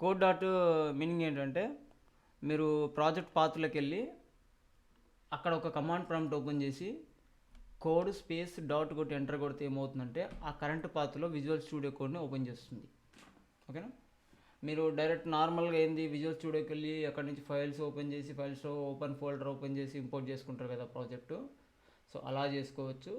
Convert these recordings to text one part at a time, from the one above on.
Code dot meaning ఏంటంటే మీరు project పాత్రలోకి వెళ్ళి అక్కడ ఒక కమాండ్ ప్రాంప్ట్ ఓపెన్ చేసి కోడ్ స్పేస్ డాట్ కొట్టి ఎంటర్ కొడితే ఏమవుతుందంటే ఆ కరెంట్ పాత్రలో విజువల్ స్టూడియో కోడ్ని ఓపెన్ చేస్తుంది. ఓకేనా. మీరు డైరెక్ట్ నార్మల్గా ఏంది విజువల్ స్టూడియోకి వెళ్ళి అక్కడ నుంచి ఫైల్స్ ఓపెన్ చేసి ఫైల్స్లో ఓపెన్ ఫోల్డర్ ఓపెన్ చేసి ఇంపోర్ట్ చేసుకుంటారు కదా ప్రాజెక్టు. సో అలా చేసుకోవచ్చు.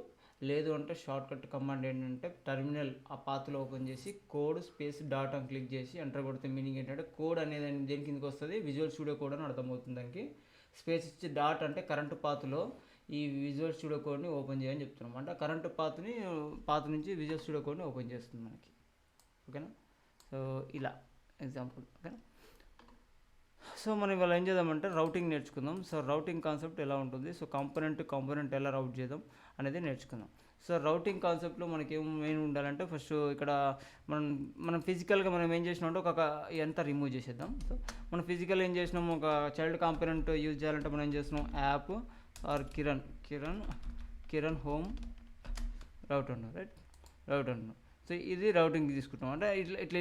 లేదు అంటే షార్ట్కట్ కమాండ్ ఏంటంటే టెర్మినల్ ఆ పాత్రలో ఓపెన్ చేసి కోడ్ స్పేస్ డాట్ అని క్లిక్ చేసి ఎంటర్ కొడితే మీనింగ్ ఏంటంటే కోడ్ అనేది దేని కిందకి వస్తుంది, విజువల్ స్టూడియో కోడ్ అని అర్థమవుతుంది. దానికి స్పేస్ ఇచ్చి డాట్ అంటే కరెంటు పాత్రలో ఈ విజువల్ స్టూడియో కోడ్ని ఓపెన్ చేయని చెప్తున్నాం. అంటే కరెంటు పాత నుంచి విజువల్ స్టూడియో కోడ్ని ఓపెన్ చేస్తుంది మనకి. ఓకేనా. సో ఇలా ఎగ్జాంపుల్. ఓకేనా. సో మనం ఇవాళ ఏం చేద్దామంటే రౌటింగ్ నేర్చుకుందాం. సో రౌటింగ్ కాన్సెప్ట్ ఎలా ఉంటుంది, సో కాంపోనెంట్ ఎలా రౌట్ చేద్దాం అనేది నేర్చుకుందాం. సో రౌటింగ్ కాన్సెప్ట్లో మనకి ఏం మెయిన్ ఉండాలంటే ఫస్ట్ ఇక్కడ మనం ఫిజికల్గా మనం ఏం చేసినామంటే ఒక ఎంత రిమూవ్ చేసేద్దాం. సో మనం ఫిజికల్ ఏం చేసినాము, ఒక చైల్డ్ కాంపోనెంట్ యూజ్ చేయాలంటే మనం ఏం చేస్తున్నాం, యాప్ ఆర్ కిరణ్ హోమ్ రౌట్ అన్నాం, రైట్, రౌట్ అన్నాం. సో ఇది రౌటింగ్ తీసుకుంటాం అంటే ఇట్లా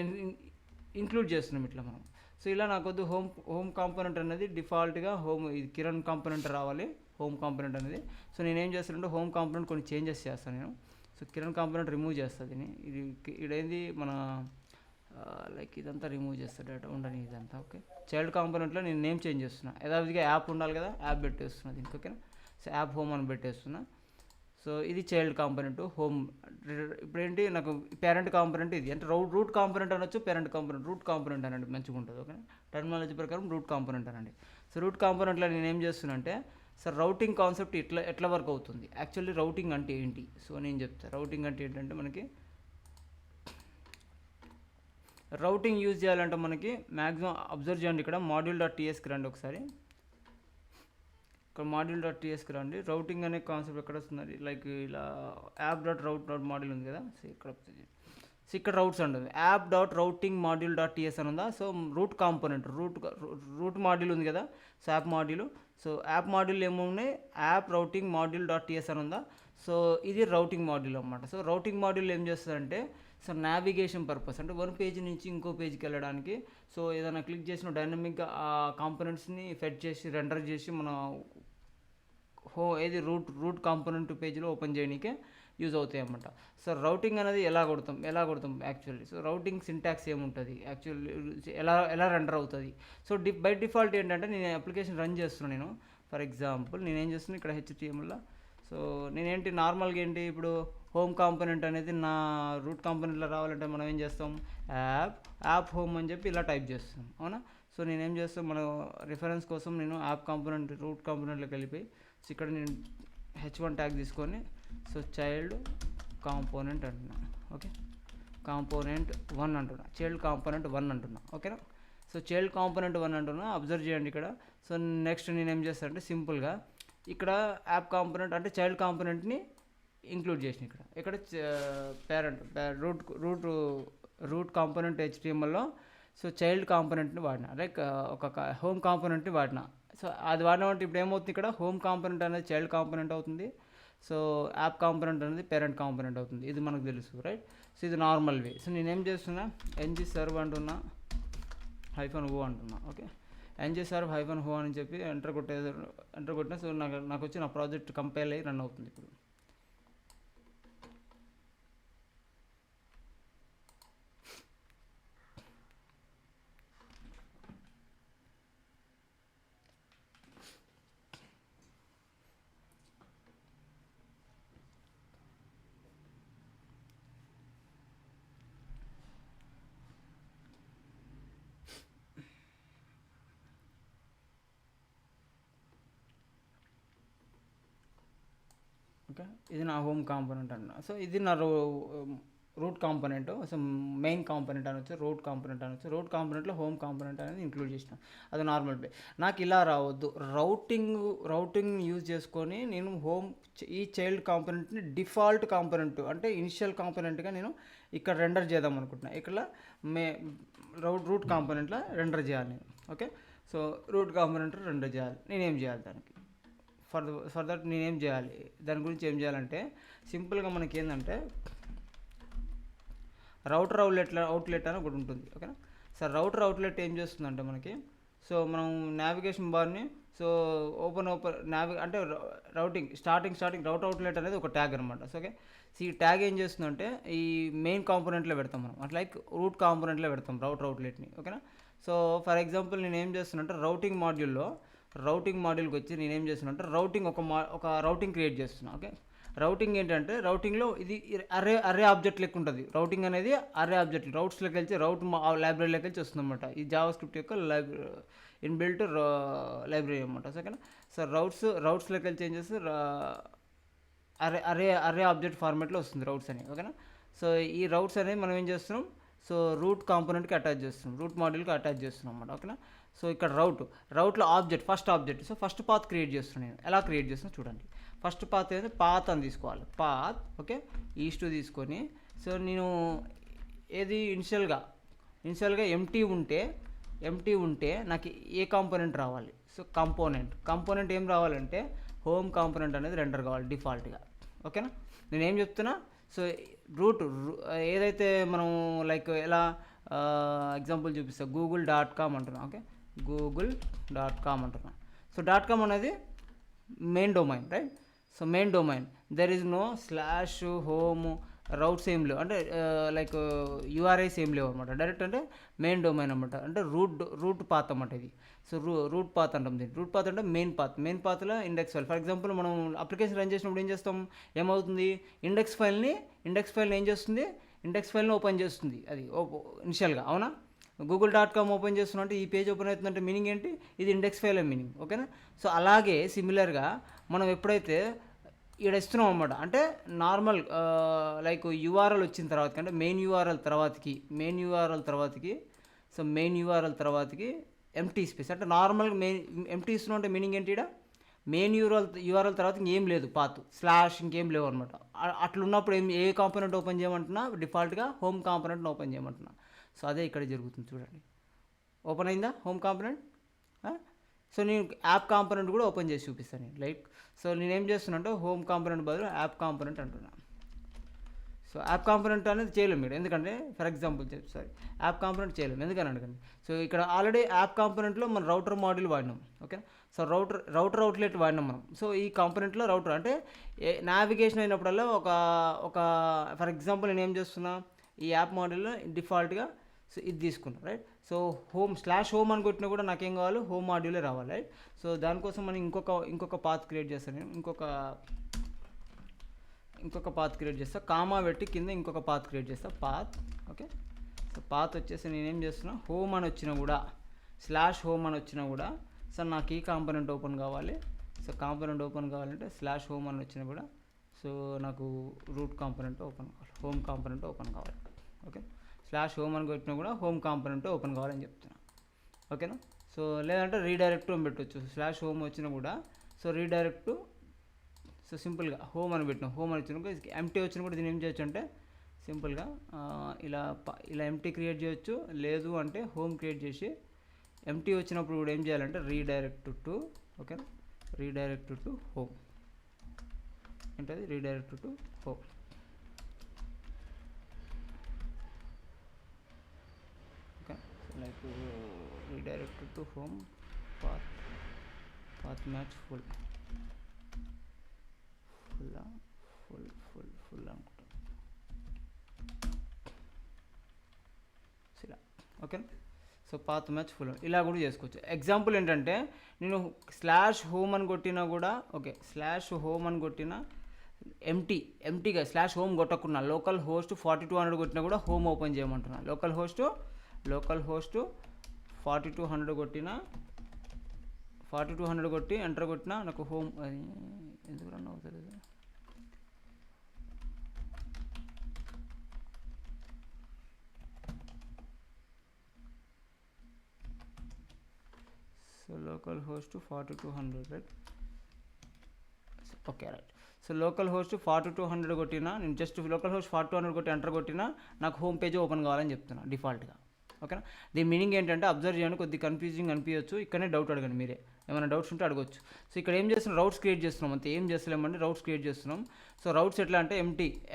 ఇంక్లూడ్ చేస్తున్నాం ఇట్లా మనం. సో ఇలా నాకొద్దు హోమ్ కాంపోనెంట్ అనేది డిఫాల్ట్గా ఇది కిరణ్ కాంపోనెంట్ రావాలి, హోమ్ కాంపోనెంట్ అనేది. సో నేనేం చేస్తానంటే హోమ్ కాంపోనెంట్ కొన్ని చేంజెస్ చేస్తాను నేను. సో కిరణ్ కాంపోనెంట్ రిమూవ్ చేస్తుంది. ఇదేంది మన లైక్ ఇదంతా రిమూవ్ చేస్తాడు డేటా ఉండని ఇదంతా. ఓకే. చైల్డ్ కాంపోనెంట్లో నేను నేమ్ చేంజ్ చేస్తున్నా. యథావిధిగా యాప్ ఉండాలి కదా, యాప్ పెట్టేస్తున్నా దీనికి. ఓకేనా. సో యాప్ హోమ్ అని పెట్టేస్తున్నా. సో ఇది చైల్డ్ కాంపోనెంట్ హోమ్. ఇప్పుడు ఏంటి నాకు పేరెంట్ కాంపోనెంట్ ఇది అంటే రూట్ కాంపోనెంట్ అనొచ్చు, పేరెంట్ కాంపోనెంట్, రూట్ కాంపోనెంట్ అనండి మంచిగా ఉంటుంది. ఓకే. టెర్మినాలజీ ప్రకారం రూట్ కాంపోనెంట్ అనండి. సో రూట్ కాంపోనెంట్లో నేను ఏం చేస్తున్నా అంటే సార్ రౌటింగ్ కాన్సెప్ట్ ఎట్లా వర్క్ అవుతుంది, యాక్చువల్లీ రౌటింగ్ అంటే ఏంటి. సో నేను చెప్తాను రౌటింగ్ అంటే ఏంటంటే మనకి రౌటింగ్ యూజ్ చేయాలంటే మనకి మ్యాక్సిమం అబ్జర్వ్ చేయండి. ఇక్కడ module.tsకి రండి ఒకసారి. ఇక్కడ module.tsకి రండి. రౌటింగ్ అనే కాన్సెప్ట్ ఎక్కడ వస్తుంది, లైక్ ఇలా app.route.module ఉంది కదా. సో ఇక్కడ రౌట్స్ ఉంటుంది, app.routing module.ts అని ఉందా. So root component root module ఉంది కదా. So app module. So app module ఏమున్నాయి, యాప్ రౌటింగ్ module.ts అని ఉందా. సో ఇది రౌటింగ్ మాడ్యూల్ అనమాట. సో రౌటింగ్ మాడ్యూల్ ఏం చేస్తుందంటే సో నావిగేషన్ పర్పస్ అంటే వన్ పేజ్ నుంచి ఇంకో పేజ్కి వెళ్ళడానికి. సో ఏదైనా క్లిక్ చేసిన డైనమిక్గా ఆ కాంపోనెంట్స్ని ఫెడ్ చేసి రెండర్ చేసి మన ఏది రూట్ కాంపోనెంట్ పేజ్లో ఓపెన్ చేయడానికే యూజ్ అవుతాయి అన్నమాట. సో రౌటింగ్ అనేది ఎలా కొడతాం యాక్చువల్లీ. సో రౌటింగ్ సింటాక్స్ ఏముంటుంది యాక్చువల్లీ, ఎలా రెండర్ అవుతుంది. సో బై డిఫాల్ట్ ఏంటంటే నేను అప్లికేషన్ రన్ చేస్తున్నాను. నేను ఫర్ ఎగ్జాంపుల్ నేనేం చేస్తున్నాను ఇక్కడ HTMLలో. సో నేనేంటి నార్మల్గా ఇప్పుడు హోమ్ కాంపోనెంట్ అనేది నా రూట్ కాంపోనెంట్లో రావాలంటే మనం ఏం చేస్తాం, యాప్ హోమ్ అని చెప్పి ఇలా టైప్ చేస్తాం, అవునా. సో నేనేం చేస్తాం, మన రిఫరెన్స్ కోసం నేను యాప్ కాంపోనెంట్ రూట్ కాంపోనెంట్లోకి వెళ్ళిపోయి సో ఇక్కడ నేను H1 ట్యాగ్ తీసుకొని సో చైల్డ్ కాంపోనెంట్ అంటున్నా. ఓకే. కాంపోనెంట్ 1 అంటున్నా, చైల్డ్ కాంపోనెంట్ 1 అంటున్నా. ఓకేనా. సో చైల్డ్ కాంపోనెంట్ 1 అంటున్నా. అబ్జర్వ్ చేయండి ఇక్కడ. సో నెక్స్ట్ నేను ఏం చేస్తాను అంటే సింపుల్గా ఇక్కడ యాప్ కాంపోనెంట్ అంటే చైల్డ్ కాంపోనెంట్ని ఇంక్లూడ్ చేసిన ఇక్కడ పేరెంట్ రూట్ కాంపోనెంట్ HTMLలో సో చైల్డ్ కాంపోనెంట్ని వాడినా, లైక్ ఒక హోమ్ కాంపోనెంట్ని వాడినా. సో అది వాడినామంటే ఇప్పుడు ఏమవుతుంది, ఇక్కడ హోమ్ కాంపోనెంట్ అనేది చైల్డ్ కాంపోనెంట్ అవుతుంది. సో యాప్ కాంపోనెంట్ అనేది పేరెంట్ కాంపోనెంట్ అవుతుంది. ఇది మనకు తెలుసు, రైట్. సో ఇది నార్మల్ వే. సో నేనేం చేస్తున్నా, ngserv అంటున్నా, -o అంటున్నా. ఓకే. ngserv -o అని చెప్పి ఎంటర్ కొట్టినా. సో నాకు వచ్చి నా ప్రాజెక్ట్ కంపైల్ అయ్యి రన్ అవుతుంది ఇప్పుడు. ఓకే. ఇది నా హోమ్ కాంపోనెంట్ అన్న. సో ఇది నా root component. So main component అనొచ్చు, రూట్ కాంపోనెంట్ అనొచ్చు. రూట్ కాంపోనెంట్లో హోమ్ కాంపోనెంట్ అనేది ఇంక్లూడ్ చేసిన. అది నార్మల్ వే. నాకు ఇలా రావద్దు, రౌటింగ్ యూజ్ చేసుకొని నేను ఈ చైల్డ్ కాంపోనెంట్ని డిఫాల్ట్ కాంపోనెంట్ అంటే ఇనిషియల్ కాంపోనెంట్గా నేను ఇక్కడ రెండర్ చేద్దాం అనుకుంటున్నా. ఇక్కడ రూట్ కాంపోనెంట్లో రెండర్ చేయాలి నేను. Okay. So root component render చేయాలి. నేనేం చేయాలి దానికి, ఫర్ దట్ నేనేం చేయాలి, దాని గురించి ఏం చేయాలంటే సింపుల్గా మనకి ఏంటంటే రౌటర్ అవుట్లెట్ అని ఒకటి ఉంటుంది. ఓకేనా. సార్ రౌటర్ అవుట్లెట్ ఏం చేస్తుందంటే మనకి, సో మనం నావిగేషన్ బార్ని సో ఓపెన్ అంటే స్టార్టింగ్ రౌట్ అవుట్లెట్ అనేది ఒక ట్యాగ్ అనమాట. సో ఓకే, సో ఈ ట్యాగ్ ఏం చేస్తుందంటే ఈ మెయిన్ కాంపోనెంట్లో పెడతాం మనం, అట్లా లైక్ రూట్ కాంపోనెంట్లో పెడతాం రౌటర్ అవుట్లెట్ని. ఓకేనా. సో ఫర్ ఎగ్జాంపుల్ నేను ఏం చేస్తున్నంటే రౌటింగ్ మాడ్యూల్కి వచ్చి నేను ఏం చేస్తున్నంటే ఒక రౌటింగ్ క్రియేట్ చేస్తున్నాను. ఓకే, రౌటింగ్ ఏంటంటే రౌటింగ్లో ఇది అర్రే ఆబ్జెక్ట్ లెక్క ఉంటుంది. రౌటింగ్ అనేది అర్రే ఆబ్జెక్ట్ రౌట్స్లోకి వెళ్ళి లైబ్రరీలోకి వెళ్ళి వస్తుంది అనమాట. ఈ జావా స్క్రిప్ట్ యొక్క ఇన్బిల్ట్ లైబ్రరీ అనమాట. ఓకేనా. సో రౌట్స్లోకి వెళ్ళి చేంజ్ చేస్తే అర్రే ఆబ్జెక్ట్ ఫార్మాట్లో వస్తుంది రౌట్స్ అని. ఓకేనా. సో ఈ రౌట్స్ అనేది మనం ఏం చేస్తున్నాం, సో రూట్ కాంపోనెంట్కి అటాచ్ చేస్తున్నాం, రూట్ మాడ్యూల్కి అటాచ్ చేస్తున్నాం అన్నమాట. ఓకేనా. సో ఇక్కడ రౌట్లో first object, so first path create చేస్తున్నాను నేను. ఎలా క్రియేట్ చేస్తున్నా చూడండి. ఫస్ట్ పాత్ అయితే పాత్ అని తీసుకోవాలి. పాత్ ఓకే ఈస్ట్ తీసుకొని, సో నేను ఏది ఇనిషియల్గా ఎంటీ ఉంటే నాకు ఏ కాంపోనెంట్ రావాలి, సో కాంపోనెంట్ ఏం రావాలంటే హోమ్ కాంపోనెంట్ అనేది రెండర్ కావాలి డిఫాల్ట్గా. ఓకేనా. నేను ఏం చెప్తున్నా, సో రూట్ ఏదైతే మనం లైక్ ఎలా ఎగ్జాంపుల్ చూపిస్తా, google.com అంటున్నా. ఓకే, google.com అంటున్నా. సో .com అనేది main domain, right. So main domain there is no slash home routes ఏం లేవు, అంటే లైక్ యూఆర్ఐస్ ఏం లేవు అనమాట. డైరెక్ట్ అంటే మెయిన్ డొమైన్ అనమాట, అంటే రూట్ పాత్ అన్నమాట ఇది. సో రూట్ పాత్ అంటాం దీన్ని. రూట్ పాత్ అంటే మెయిన్ పాత్లో ఇండెక్స్ ఫైల్. ఫర్ ఎగ్జాంపుల్ మనం అప్లికేషన్ రన్ చేసినప్పుడు ఏం చేస్తాం, ఏమవుతుంది, ఇండెక్స్ ఫైల్ని ఏం చేస్తుంది, ఇండెక్స్ ఫైల్ని ఓపెన్ చేస్తుంది అది ఇనిషియల్గా. అవునా. google.com ఓపెన్ చేస్తున్నా అంటే ఈ పేజ్ ఓపెన్ అవుతుందంటే మీనింగ్ ఏంటి, ఇది ఇండెక్స్ ఫైల్ మీనింగ్. ఓకేనా. సో అలాగే సిమిలర్గా మనం ఎప్పుడైతే ఇక్కడ ఇస్తున్నాం అన్నమాట, అంటే నార్మల్ లైక్ యూఆర్ఎల్ వచ్చిన తర్వాత అంటే మెయిన్ యూఆర్ఎల్ తర్వాతకి ఎంటీ స్పేస్, అంటే నార్మల్గా ఎంటీ ఇస్తున్నాం అంటే మీనింగ్ ఏంటి, ఇక్కడ మెయిన్ యూఆర్ఎల్ తర్వాత ఇంకేం లేదు, పాత్ స్లాష్ ఇంకేం లేవు అనమాట. అట్లున్నప్పుడు ఏ కాంపోనెంట్ ఓపెన్ చేయమంటున్నా, డిఫాల్ట్గా హోమ్ కాంపోనెంట్ని ఓపెన్ చేయమంటున్నా. సో అదే ఇక్కడ జరుగుతుంది చూడండి. ఓపెన్ అయిందా హోమ్ కాంపోనెంట్. సో నేను యాప్ కాంపోనెంట్ కూడా ఓపెన్ చేసి చూపిస్తాను నేను. లైక్ సో నేనేం చేస్తున్నా అంటే హోమ్ కాంపోనెంట్ బదులు యాప్ కాంపోనెంట్ అంటున్నా. సో యాప్ కాంపోనెంట్ అనేది చేయలేము మీరు, ఎందుకంటే ఫర్ ఎగ్జాంపుల్ యాప్ కాంపోనెంట్ చేయలేము ఎందుకని అడగండి. సో ఇక్కడ ఆల్రెడీ యాప్ కాంపోనెంట్లో మనం రౌటర్ మాడ్యూల్ వాడినాం. ఓకే, సో రౌటర్ అవుట్లెట్ వాడినాం మనం. సో ఈ కాంపోనెంట్లో రౌటర్ అంటే నావిగేషన్ అయినప్పుడల్లా ఒక ఫర్ ఎగ్జాంపుల్ నేను ఏం చేస్తున్నా, ఈ యాప్ మాడ్యూల్లో డిఫాల్ట్గా సో ఇది తీసుకున్నాం, రైట్. సో హోమ్ అని కొట్టినా కూడా నాకేం కావాలి, హోమ్ మాడ్యూలే రావాలి, రైట్. సో దానికోసం మనం ఇంకొక పాత్ క్రియేట్ చేస్తాను నేను. ఇంకొక పాత్ క్రియేట్ చేస్తా, కామా పెట్టి కింద ఇంకొక పాత్ క్రియేట్ చేస్తా, పాత్. ఓకే, సో పాత్ వచ్చేసి నేనేం చేస్తున్నా, హోమ్ అని వచ్చినా కూడా /home అని వచ్చినా కూడా సార్ నాకు ఈ కాంపోనెంట్ ఓపెన్ కావాలి. సో కాంపోనెంట్ ఓపెన్ కావాలంటే /home అని వచ్చినా కూడా సో నాకు రూట్ కాంపోనెంట్ ఓపెన్ కావాలి, హోమ్ కాంపోనెంట్ ఓపెన్ కావాలి. ఓకే, /home అని కొట్టినా కూడా హోమ్ కాంపోనెంట్ ఓపెన్ కావాలని చెప్తున్నా. ఓకేనా. సో లేదంటే రీడైరెక్ట్ అని పెట్టవచ్చు, /home వచ్చినా కూడా సో రీడైరెక్ట్. సో సింపుల్గా హోమ్ అని పెట్టినా, హోమ్ అని వచ్చినా ఎంటీ వచ్చినా కూడా దీన్ని ఏం చేయొచ్చు అంటే సింపుల్గా ఇలా ఎంటీ క్రియేట్ చేయొచ్చు, లేదు అంటే హోమ్ క్రియేట్ చేసి ఎంటీ వచ్చినప్పుడు కూడా ఏం చేయాలంటే రీడైరెక్ట్ టు. ఓకేనా, రీడైరెక్ట్ టు హోమ్ ఏంటది, redirect to home. Okay, like redirect to home path match full అనుకుంటా. ఇలా okay. So path match full ఇలా కూడా చేసుకోవచ్చు. ఎగ్జాంపుల్ ఏంటంటే నేను /home అని కొట్టినా కూడా ఓకే, /home అని కొట్టినా ఎంటీగా /home కొట్టకున్నా లోకల్ హోస్ట్ 4200 కొట్టినా కూడా హోమ్ ఓపెన్ చేయమంటున్నా. లోకల్ హోస్ట్ 4200 కొట్టినా 4200 కొట్టి ఎంటర్ కొట్టినా నాకు హోమ్ ఎందుకు రన్ అవుతుంది. So local host 4200 right. Okay right. So local host 4200 కొట్టినా నేను జస్ట్ లోకల్ హోస్ట్ 4200 కొట్టి ఎంటర్ కొట్టినా నాకు హోమ్ పేజ్ ఓపెన్ కావాలని చెప్తున్నా డిఫాల్ట్గా. ఓకేనా. దీని మీనింగ్ ఏంటంటే అబ్జర్వ్ చేయండి, కొద్దిగా కన్ఫ్యూజింగ్ అనిపించవచ్చు, ఇక్కడనే డౌట్ అడగండి మీరే. ఏమైనా డౌట్స్ ఉంటే అడగొచ్చు. సో ఇక్కడ ఏం చేస్తున్నాం, రౌట్స్ క్రియేట్ చేస్తున్నాం అంతే, ఏం చేస్తలేమండి, రౌట్స్ క్రియేట్ చేస్తున్నాం. సో రౌట్స్ ఎట్లా అంటే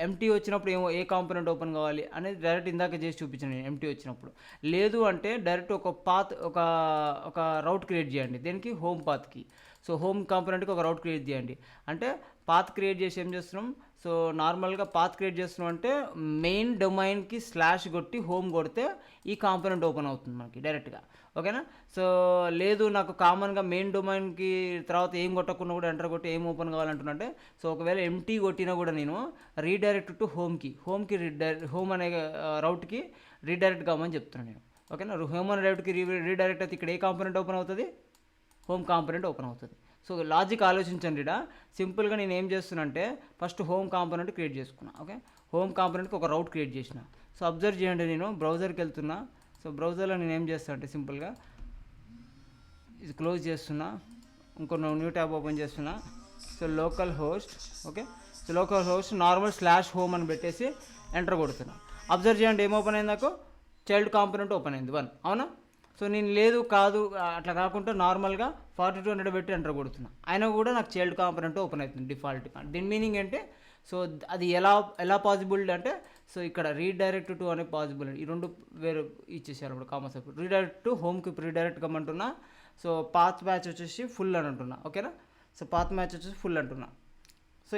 ఎంటీ వచ్చినప్పుడు ఏ కాంపోనెంట్ ఓపెన్ కావాలి అనేది డైరెక్ట్ ఇందాక చేసి చూపించాను నేను ఎంటీ వచ్చినప్పుడు. లేదు అంటే డైరెక్ట్ ఒక రౌట్ క్రియేట్ చేయండి, దేనికి, హోమ్ పాత్కి. సో హోమ్ కాంపోనెంట్కి ఒక రౌట్ క్రియేట్ చేయండి అంటే పాత్ క్రియేట్ చేసి ఏం చేస్తున్నాం, సో నార్మల్గా పాత్ క్రియేట్ చేస్తున్నాం అంటే మెయిన్ డొమైన్కి స్లాష్ కొట్టి హోమ్ కొడితే ఈ కాంపోనెంట్ ఓపెన్ అవుతుంది మనకి డైరెక్ట్గా, ఓకేనా. సో లేదు నాకు కామన్గా మెయిన్ డొమైన్కి తర్వాత ఏం కొట్టకుండా కూడా ఎంటర్ కొట్టి ఏం ఓపెన్ కావాలంటున్నంటే, సో ఒకవేళ ఎంటీ కొట్టినా కూడా నేను రీడైరెక్ట్ టు హోమ్కి హోమ్ అనే రౌట్కి రీడైరెక్ట్ కావమని చెప్తున్నాను నేను, ఓకేనా. హోమ్ అనే రౌట్కి రీడైరెక్ట్ అయితే ఇక్కడ ఏ కాంపోనెంట్ ఓపెన్ అవుతుంది, హోమ్ కాంపోనెంట్ ఓపెన్ అవుతుంది. సో లాజిక్ ఆలోచించండి ఇక్కడ. సింపుల్గా నేను ఏం చేస్తున్నా అంటే ఫస్ట్ హోమ్ కాంపోనెంట్ క్రియేట్ చేసుకున్నా, ఓకే. హోమ్ కాంపోనెంట్కి ఒక రౌట్ క్రియేట్ చేసిన. సో అబ్జర్వ్ చేయండి, నేను బ్రౌజర్కి వెళ్తున్నా. సో బ్రౌజర్లో నేను ఏం చేస్తాను అంటే సింపుల్గా ఇది క్లోజ్ చేస్తున్నా, ఇంకో న్యూ ట్యాబ్ ఓపెన్ చేస్తున్నా. So local host, okay. So local host normal slash home అని పెట్టేసి ఎంటర్ కొడుతున్నా. అబ్జర్వ్ చేయండి ఏం ఓపెన్ అయింది, నాకు చైల్డ్ కాంపోనెంట్ ఓపెన్ అయింది 1, అవునా. సో నేను లేదు కాదు అట్లా కాకుండా నార్మల్గా 4200 పెట్టి ఎంటర్ కొడుతున్నా, అయినా కూడా నాకు చైల్డ్ కాంపోనెంట్ ఓపెన్ అవుతుంది డిఫాల్ట్గా. దీని మీనింగ్ అంటే సో అది ఎలా పాసిబుల్ అంటే, సో ఇక్కడ రీడైరెక్ట్ టు అనే పాసిబుల్, ఈ రెండు వేరే ఇచ్చేసారు ఇప్పుడు కామర్స్. రీడైరెక్ట్ టు హోమ్కి రీడైరెక్ట్ కమ్మంటున్నా. సో పాత్ మ్యాచ్ వచ్చేసి ఫుల్ అని అంటున్నా, ఓకేనా. సో పాత్ మ్యాచ్ వచ్చేసి ఫుల్ అంటున్నా. సో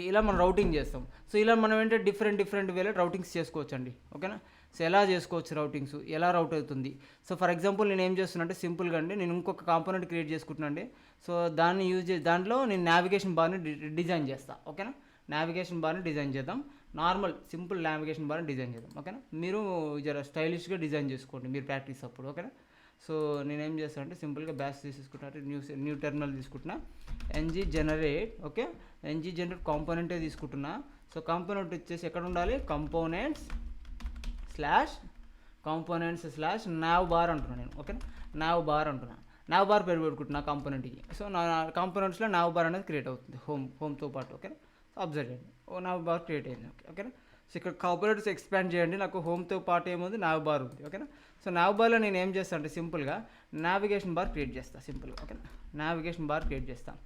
ఇలా మనం రౌటింగ్ చేస్తాం. సో ఇలా మనం ఏంటంటే డిఫరెంట్ వేలో రౌటింగ్స్ చేసుకోవచ్చు అండి, ఓకేనా. సో ఎలా చేసుకోవచ్చు రౌటింగ్స్, ఎలా రౌట్ అవుతుంది. సో ఫర్ ఎగ్జాంపుల్ నేను ఏం చేస్తున్నా అంటే సింపుల్గా అండి, నేను ఇంకొక కాంపోనెంట్ క్రియేట్ చేసుకుంటున్నా అండి. సో దాన్ని యూజ్ చేసి దాంట్లో నేను నావిగేషన్ బార్ని డిజైన్ చేస్తాను, ఓకేనా. నావిగేషన్ బార్ని డిజైన్ చేద్దాం, నార్మల్ సింపుల్ నావిగేషన్ బార్ని డిజైన్ చేద్దాం, ఓకేనా. మీరు జర స్టైలిష్గా డిజైన్ చేసుకోండి మీరు ప్రాక్టీస్ అప్పుడు, ఓకేనా. సో నేనేం చేస్తాను అంటే సింపుల్గా బ్యాష్ తీసుకుంటున్నా, న్యూ టెర్మినల్ తీసుకుంటున్నా, N G generate, okay. N G generate కాంపోనెంటే తీసుకుంటున్నా. సో కాంపోనెంట్ వచ్చేసి ఎక్కడ ఉండాలి, కాంపోనెంట్స్ స్లాష్ నావ్ బార్ అంటున్నాను నేను, ఓకేనా. నావ్ బార్ పేరు పెట్టుకుంటున్నా కాంపోనెంట్కి. సో నా కాంపోనెంట్స్లో నావ్ బార్ అనేది క్రియేట్ అవుతుంది హోమ్తో పాటు, ఓకేనా. సో అబ్జర్వ్ చేయండి, నావ్ బార్ క్రియేట్ అయింది, ఓకేనా. సో ఇక్కడ కాంపోనెంట్స్ ఎక్స్పాండ్ చేయండి, నాకు హోమ్తో పాటు ఏముంది, నావ్ బార్ ఉంది, ఓకేనా. సో నావ్ బార్లో నేను ఏం చేస్తాను అంటే సింపుల్గా నావిగేషన్ బార్ క్రియేట్ చేస్తాను సింపుల్గా, ఓకేనా. నావిగేషన్ బార్ క్రియేట్ చేస్తాను.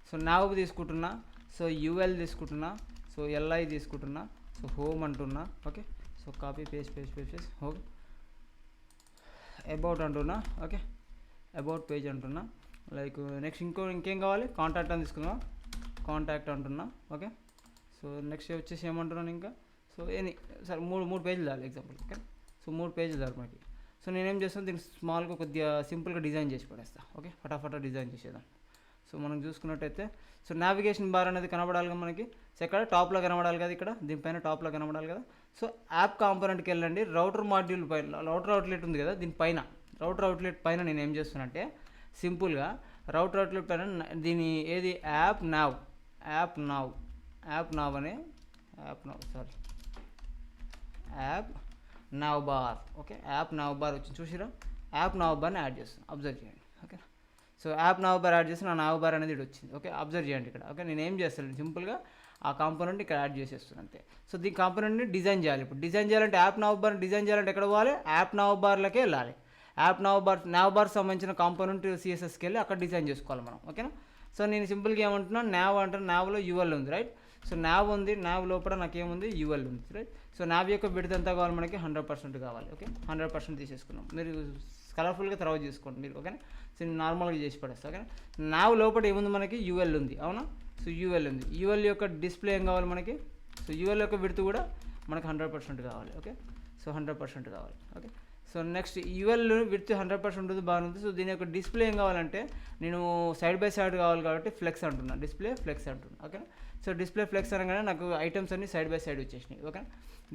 సో నావ్ తీసుకుంటున్నా, సో యూఎల్ తీసుకుంటున్నా, సో ఎల్ఐ తీసుకుంటున్నా, సో హోమ్ అంటున్నా, okay. So copy paste home about అంటున్నా, ఓకే. అబౌట్ పేజ్ అంటున్నా. లైక్ నెక్స్ట్ ఇంకేం కావాలి, కాంటాక్ట్ అని తీసుకుందాం, కాంటాక్ట్ అంటున్నా, ఓకే. సో నెక్స్ట్ వచ్చేసి ఏమంటున్నాను ఇంకా, సో సరే మూడు పేజీలు చాలు ఎగ్జాంపుల్, ఓకే. సో 3 పేజీలు చాలు మనకి. సో నేనేం చేస్తాను, దీనికి స్మాల్గా కొద్దిగా సింపుల్గా డిజైన్ చేసి పడేస్తాను, ఓకే. ఫటాఫటా డిజైన్ చేసేద్దాం. సో మనం చూసుకున్నట్టయితే సో నావిగేషన్ బార్ అనేది కనబడాలి కదా మనకి. సో ఇక్కడ టాప్లో కనబడాలి కదా, ఇక్కడ దీనిపైన టాప్లో కనబడాలి కదా. సో యాప్ కాంపోనెంట్కి వెళ్ళండి, రౌటర్ మాడ్యూల్ పైన రౌటర్ అవుట్లెట్ ఉంది కదా, దీనిపైన రౌటర్ అవుట్లెట్ పైన నేను ఏం చేస్తున్నానంటే సింపుల్గా రౌటర్ అవుట్లెట్ పైన దీని ఏది app now bar, okay. App now bar వచ్చి చూసిరా, యాప్ నావ్ బార్ని యాడ్ చేస్తాను, అబ్జర్వ్ చేయండి, okay. So app now bar add చేసి నా నావ్ బార్ అనేది ఇక్కడ వచ్చింది, ఓకే. అబ్జర్వ్ చేయండి ఇక్కడ, ఓకే. నేను ఏం చేస్తాను సింపుల్గా ఆ కాంపోనెంట్ ఇక్కడ యాడ్ చేసేస్తున్నాను అంతే. సో దీని కాంపోనెంట్ని డిజైన్ చేయాలి. ఇప్పుడు డిజైన్ చేయాలంటే యాప్ నావ్ బార్ డిజైన్ చేయాలంటే ఎక్కడ పోవాలి, యాప్ నావ్ బార్లకే వెళ్ళాలి. యాప్ నావ్ బార్ సంబంధించిన కాంపోనెంట్ సిఎస్ఎస్కి వెళ్ళి అక్కడ డిజైన్ చేసుకోవాలి మనం, ఓకేనా. సో నేను సింపుల్గా ఏమంటున్నాను, నావ్ అంటాను, నావ్లో యూఎల్ ఉంది, రైట్. సో నావ్ ఉంది, నావ్ లోపల నాకేముంది, యూఎల్ ఉంది, రైట్. సో నావ్ యొక్క విడ్త్ ఎంత కావాలి మనకి, 100% కావాలి, ఓకే. 100% తీసేసుకున్నాం. మీరు కలర్ఫుల్గా తర్వాత చేసుకోండి మీరు, ఓకేనా. సో నేను నార్మల్గా చేసి పడేస్తాను, ఓకేనా. నావ్ లోపల ఏముంది మనకి, యూఎల్ ఉంది, అవునా. సో యూఎల్ ఉంది, యూఎల్ యొక్క డిస్ప్లే ఏం కావాలి మనకి, సో యూఎల్ యొక్క విడ్త్ కూడా మనకి 100% కావాలి, ఓకే. సో 100% కావాలి, okay. So next UL width 100% ఉంటుంది, బాగుంది. సో దీని యొక్క డిస్ప్లే ఏం కావాలంటే నేను సైడ్ బై సైడ్ కావాలి కాబట్టి ఫ్లెక్స్ అంటున్నా, డిస్ప్లే ఫ్లెక్స్ అంటున్నా, ఓకే. సో డిస్ప్లే ఫ్లెక్స్ అనగానే నాకు ఐటమ్స్ అన్ని సైడ్ బై సైడ్ వచ్చేసినాయి, ఓకే.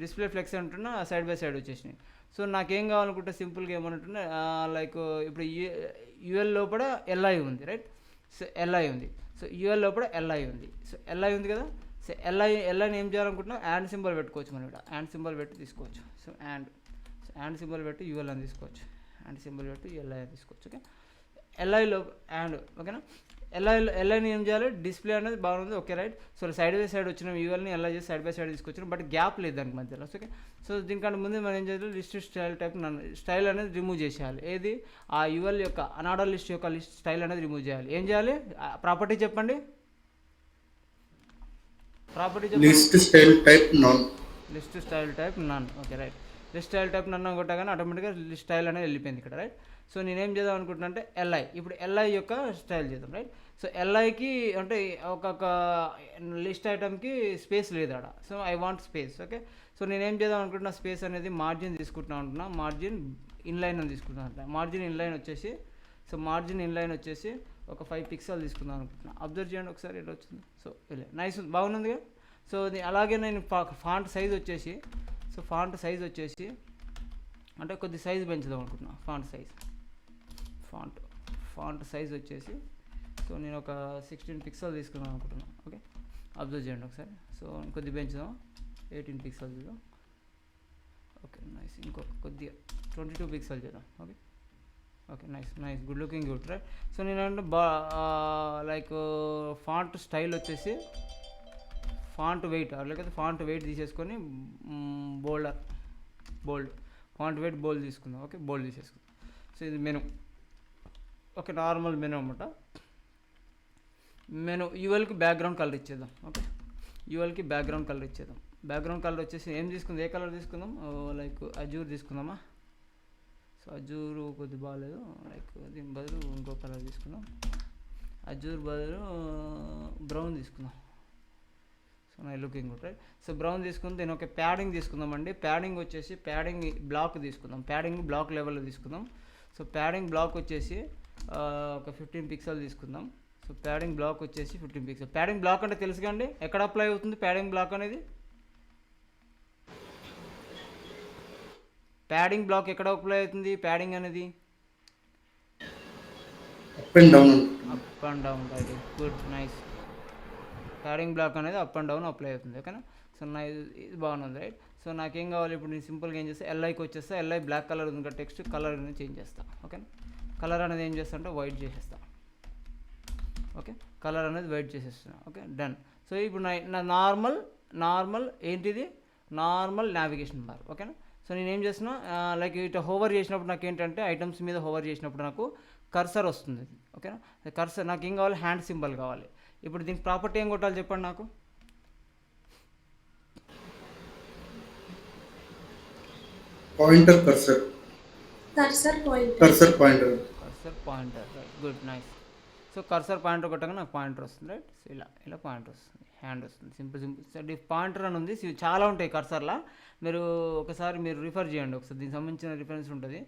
డిస్ప్లే ఫ్లెక్స్ అంటున్నా, సైడ్ బై సైడ్ వచ్చేసినాయి. సో నాకేం కావాలనుకుంటే సింపుల్గా ఏమంటున్నా, లైక్ ఇప్పుడు యూఎల్ లోపల ఎల్ఐ ఉంది, రైట్. సో ఎల్ఐ ఉంది, సో యూఎల్ లోపల ఎల్ఐ ఉంది, సో ఎల్ఐ ఉంది కదా. సో ఎల్ఐని ఏం చేయాలనుకుంటున్నా, యాండ్ సింబల్ పెట్టుకోవచ్చు మనం ఇక్కడ, యాండ్ సింబల్ పెట్టి తీసుకోవచ్చు. సో యాండ్ సింబల్ పెట్టి యూఎల్ అని తీసుకోవచ్చు, యాండ్ సింబల్ పెట్టి ఎల్ఐ అని తీసుకోవచ్చు, ఓకే. ఎల్ఐలో యాండ్, ఓకేనా. ఎల్ఐని ఏం చేయాలి, డిస్ప్లే అనేది బాగుంది, okay right. So side by side వచ్చిన యూఎల్ని ఎలా చేసి సైడ్ బై సైడ్ తీసుకొచ్చాను, బట్ గ్యాప్ లేదు దానికి మధ్యలో, ఓకే. సో దీనికంటే ముందు మనం ఏం చేయాలి, లిస్ట్ స్టైల్ టైప్ స్టైల్ అనేది రిమూవ్ చేసేయాలి. ఏది ఆ యూఎల్ యొక్క అనార్డర్ లిస్ట్ యొక్క స్టైల్ అనేది రిమూవ్ చేయాలి. ఏం చేయాలి, ప్రాపర్టీ చెప్పండి, ప్రాపర్టీ చెప్పండి. List style type none. List style type none, okay right. List style type నన్ను కొట్టగానే ఆటోమేటిక్గా లిస్ట్ స్టైల్ అనేది వెళ్ళిపోయింది ఇక్కడ, రైట్. సో నేనేం చేద్దాం అనుకుంటున్నా అంటే ఎల్ఐ, ఇప్పుడు ఎల్ఐ యొక్క స్టైల్ చేద్దాం, రైట్. సో ఎల్ఐకి అంటే ఒక్కొక్క లిస్ట్ ఐటమ్కి స్పేస్ లేదు ఆడ, so I want space, okay. So నేనేం చేద్దాం అనుకుంటున్నా, స్పేస్ అనేది మార్జిన్ తీసుకుంటున్నా ఉంటున్నా, మార్జిన్ ఇన్లైన్ అని తీసుకుంటున్నా. మార్జిన్ ఇన్లైన్ వచ్చేసి, సో మార్జిన్ ఇన్లైన్ వచ్చేసి ఒక 5 పిక్సెల్ తీసుకుందాం అనుకుంటున్నా. అబ్జర్వ్ చేయండి ఒకసారి ఎలా వచ్చింది. సో ఇలా నైస్, బాగుందిగా. సో అలాగే నేను ఫాంట్ సైజ్ వచ్చేసి, సో ఫాంట్ సైజ్ వచ్చేసి అంటే కొద్ది సైజ్ పెంచుదాం అనుకుంటున్నా. ఫాంట్ సైజ్ వచ్చేసి, సో నేను ఒక 16 పిక్సెల్ తీసుకుందాం అనుకుంటున్నా, ఓకే. అబ్జర్వ్ చేయండి ఒకసారి. సో కొద్ది పెంచుదాం, 18 పిక్సెల్ చేద్దాం, ఓకే నైస్. ఇంకొక కొద్దిగా 22 పిక్సెల్ చేద్దాం, okay. Okay nice good looking good, right. So నేనంటే లైక్ ఫాంట్ స్టైల్ వచ్చేసి ఫాంట్ వెయిట్, లేకపోతే ఫాంట్ వెయిట్ తీసేసుకొని బోల్డ్ ఫాంట్ వెయిట్ బోల్డ్ తీసుకుందాం, ఓకే. బోల్డ్ తీసేసుకుందాం. సో ఇది మెను, ఓకే, నార్మల్ మెను అనమాట. మెను యూఎల్కి బ్యాక్గ్రౌండ్ కలర్ ఇచ్చేద్దాం, ఓకే. యూఎల్కి బ్యాక్గ్రౌండ్ కలర్ ఇచ్చేద్దాం. బ్యాక్గ్రౌండ్ కలర్ వచ్చేసి ఏం తీసుకుందాం, ఏ కలర్ తీసుకుందాం, లైక్ అజూర్ తీసుకుందామా. సో అజూరు కొద్ది బాగాలేదు, లైక్ దీని బదులు ఇంకో కలర్ తీసుకుందాం. అజూర్ బదులు బ్రౌన్ తీసుకుందాం. సో నై looking good, right. So brown తీసుకుని దీని ఒక ప్యాడింగ్ తీసుకుందామండి. ప్యాడింగ్ వచ్చేసి ప్యాడింగ్ బ్లాక్ తీసుకుందాం, ప్యాడింగ్ బ్లాక్ లెవెల్లో తీసుకుందాం. సో ప్యాడింగ్ బ్లాక్ వచ్చేసి ఒక 15 పిక్సెల్ తీసుకుందాం. సో ప్యాడింగ్ బ్లాక్ వచ్చేసి 15 పిక్సెల్. ప్యాడింగ్ బ్లాక్ అంటే తెలుసు కండి, ఎక్కడ అప్లై అవుతుంది ప్యాడింగ్ బ్లాక్ అనేది, ప్యాడింగ్ బ్లాక్ ఎక్కడ అప్లై అవుతుంది, ప్యాడింగ్ అనేది up and down. Right, good nice. Padding block అనేది అప్ అండ్ డౌన్ అప్లై అవుతుంది, ఓకేనా. సో నా ఇది బాగుంది, రైట్. సో నాకేం కావాలి, ఇప్పుడు నేను సింపుల్గా ఏం చేస్తా, ఎల్ఐకి వచ్చేస్తా. ఎల్ఐ బ్లాక్ కలర్ ఉంది కదా, టెక్స్ట్ కలర్ అనేది చేంజ్ చేస్తా, ఓకేనా. కలర్ అనేది ఏం చేస్తా అంటే వైట్ చేసేస్తా, ఓకే. కలర్ అనేది వైట్ చేసేస్తున్నా, ఓకే డన్. సో ఇప్పుడు నా నార్మల్ ఏంటిది, నార్మల్ నావిగేషన్ బార్, ఓకేనా. సో నేను ఏం చేస్తున్నా, లైక్ ఇటు హోవర్ చేసినప్పుడు నాకు ఏంటంటే ఐటమ్స్ మీద హోవర్ చేసినప్పుడు నాకు కర్సర్ వస్తుంది, ఓకేనా. కర్సర్ నాకు ఏం కావాలి, హ్యాండ్ సింబల్ కావాలి. ఇప్పుడు దీనికి ప్రాపర్టీ ఏం కొట్టాలి చెప్పండి నాకు, pointer pointer, right, good nice. So cursor pointer కొట్టగా నాకు పాయింటర్ వస్తుంది, రైట్. సో ఇలా పాయింటర్ వస్తుంది, హ్యాండ్ వస్తుంది, సింపుల్ పాయింటర్ అని ఉంది. చాలా ఉంటాయి కర్సర్లా, మీరు ఒకసారి మీరు రిఫర్ చేయండి ఒకసారి, దీనికి సంబంధించిన రిఫరెన్స్ ఉంటుంది.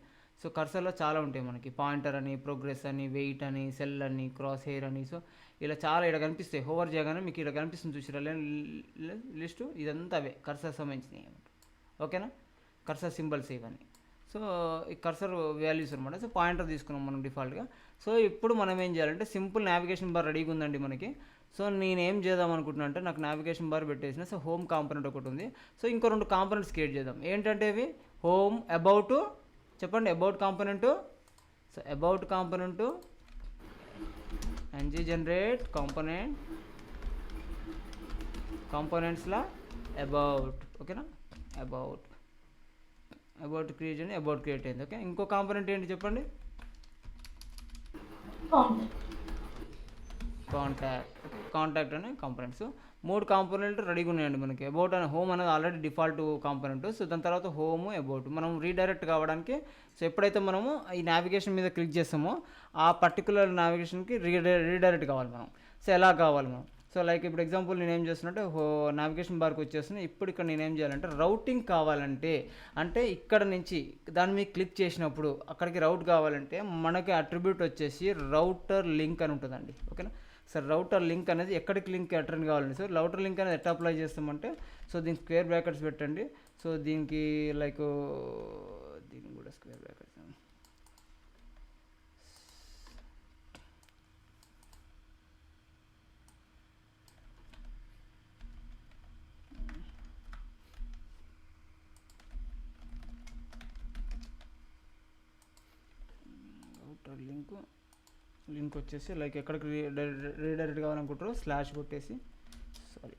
సో కర్సర్లో చాలా ఉంటాయి మనకి, పాయింటర్ అని, ప్రోగ్రెస్ అని, వెయిట్ అని, సెల్ అని, క్రాస్ హెయిర్ అని. సో ఇలా చాలా ఇక్కడ కనిపిస్తాయి, హోవర్ చేయగానే మీకు ఇక్కడ కనిపిస్తుంది చూసిరా లిస్టు, ఇదంతా అవే కర్సర్ సంబంధించినవి అనమాట, ఓకేనా. కర్సర్ సింబల్స్ ఇవన్నీ. సో ఈ కర్సర్ వాల్యూస్ అనమాట. సో పాయింటర్ తీసుకున్నాం మనం డిఫాల్ట్గా. సో ఇప్పుడు మనం ఏం చేయాలంటే సింపుల్ నావిగేషన్ బార్ రెడీగా ఉందండి మనకి. సో నేను ఏం చేద్దాం అనుకుంటున్నా అంటే, నాకు నావిగేషన్ బార్ పెట్టేసిన, సో హోమ్ కాంపోనెంట్ ఒకటి ఉంది. సో ఇంకో 2 కాంపోనెంట్స్ క్రియేట్ చేద్దాం. ఏంటంటే ఇవి హోమ్, అబౌట్, చెప్పండి about component. So about component ng generate కాంపోనెంట్స్లా అబౌట్, ఓకేనా. అబౌట్ క్రియేట్ చేయండి, అబౌట్ క్రియేట్ అయింది, ఓకే. ఇంకో కాంపోనెంట్ ఏంటి చెప్పండి, కాంటాక్ట్ అనే కాంపోనెంట్స్. 3 కాంపోనెంట్ రెడీగా ఉన్నాయండి మనకి. అబౌట్ అనే హోమ్ అనేది ఆల్రెడీ డిఫాల్ట్ కాంపోనెంట్. సో దాని తర్వాత హోమ్, అబౌట్ మనం రీడైరెక్ట్ కావడానికి, సో ఎప్పుడైతే మనము ఈ నావిగేషన్ మీద క్లిక్ చేస్తామో ఆ పర్టికులర్ నావిగేషన్కి రీడైరెక్ట్ కావాలి మనం. సో ఎలా కావాలి మనం, సో లైక్ ఇప్పుడు ఎగ్జాంపుల్ నేను ఏం చేస్తున్నట్టే నావిగేషన్ బార్కి వచ్చేస్తున్నా. ఇప్పుడు ఇక్కడ నేను ఏం చేయాలంటే రౌటింగ్ కావాలంటే, అంటే ఇక్కడ నుంచి దాని మీద క్లిక్ చేసినప్పుడు అక్కడికి రౌట్ కావాలంటే మనకి అట్రిబ్యూట్ వచ్చేసి రౌటర్ లింక్ అని ఉంటుందండి, ఓకేనా. సార్ రౌటర్ లింక్ అనేది ఎక్కడికి లింక్ అటెండ్ కావాలండి. సో రౌటర్ లింక్ అనేది ఎట్లా అప్లై చేస్తామంటే, సో దీనికి స్క్వేర్ బ్రాకెట్స్ పెట్టండి. సో దీనికి లైక్ దీనికి కూడా square brackets, router link link వచ్చేసి లైక్ ఎక్కడికి రీడైరెక్ట్ కావాలనుకుంటారో స్లాష్ కొట్టేసి, sorry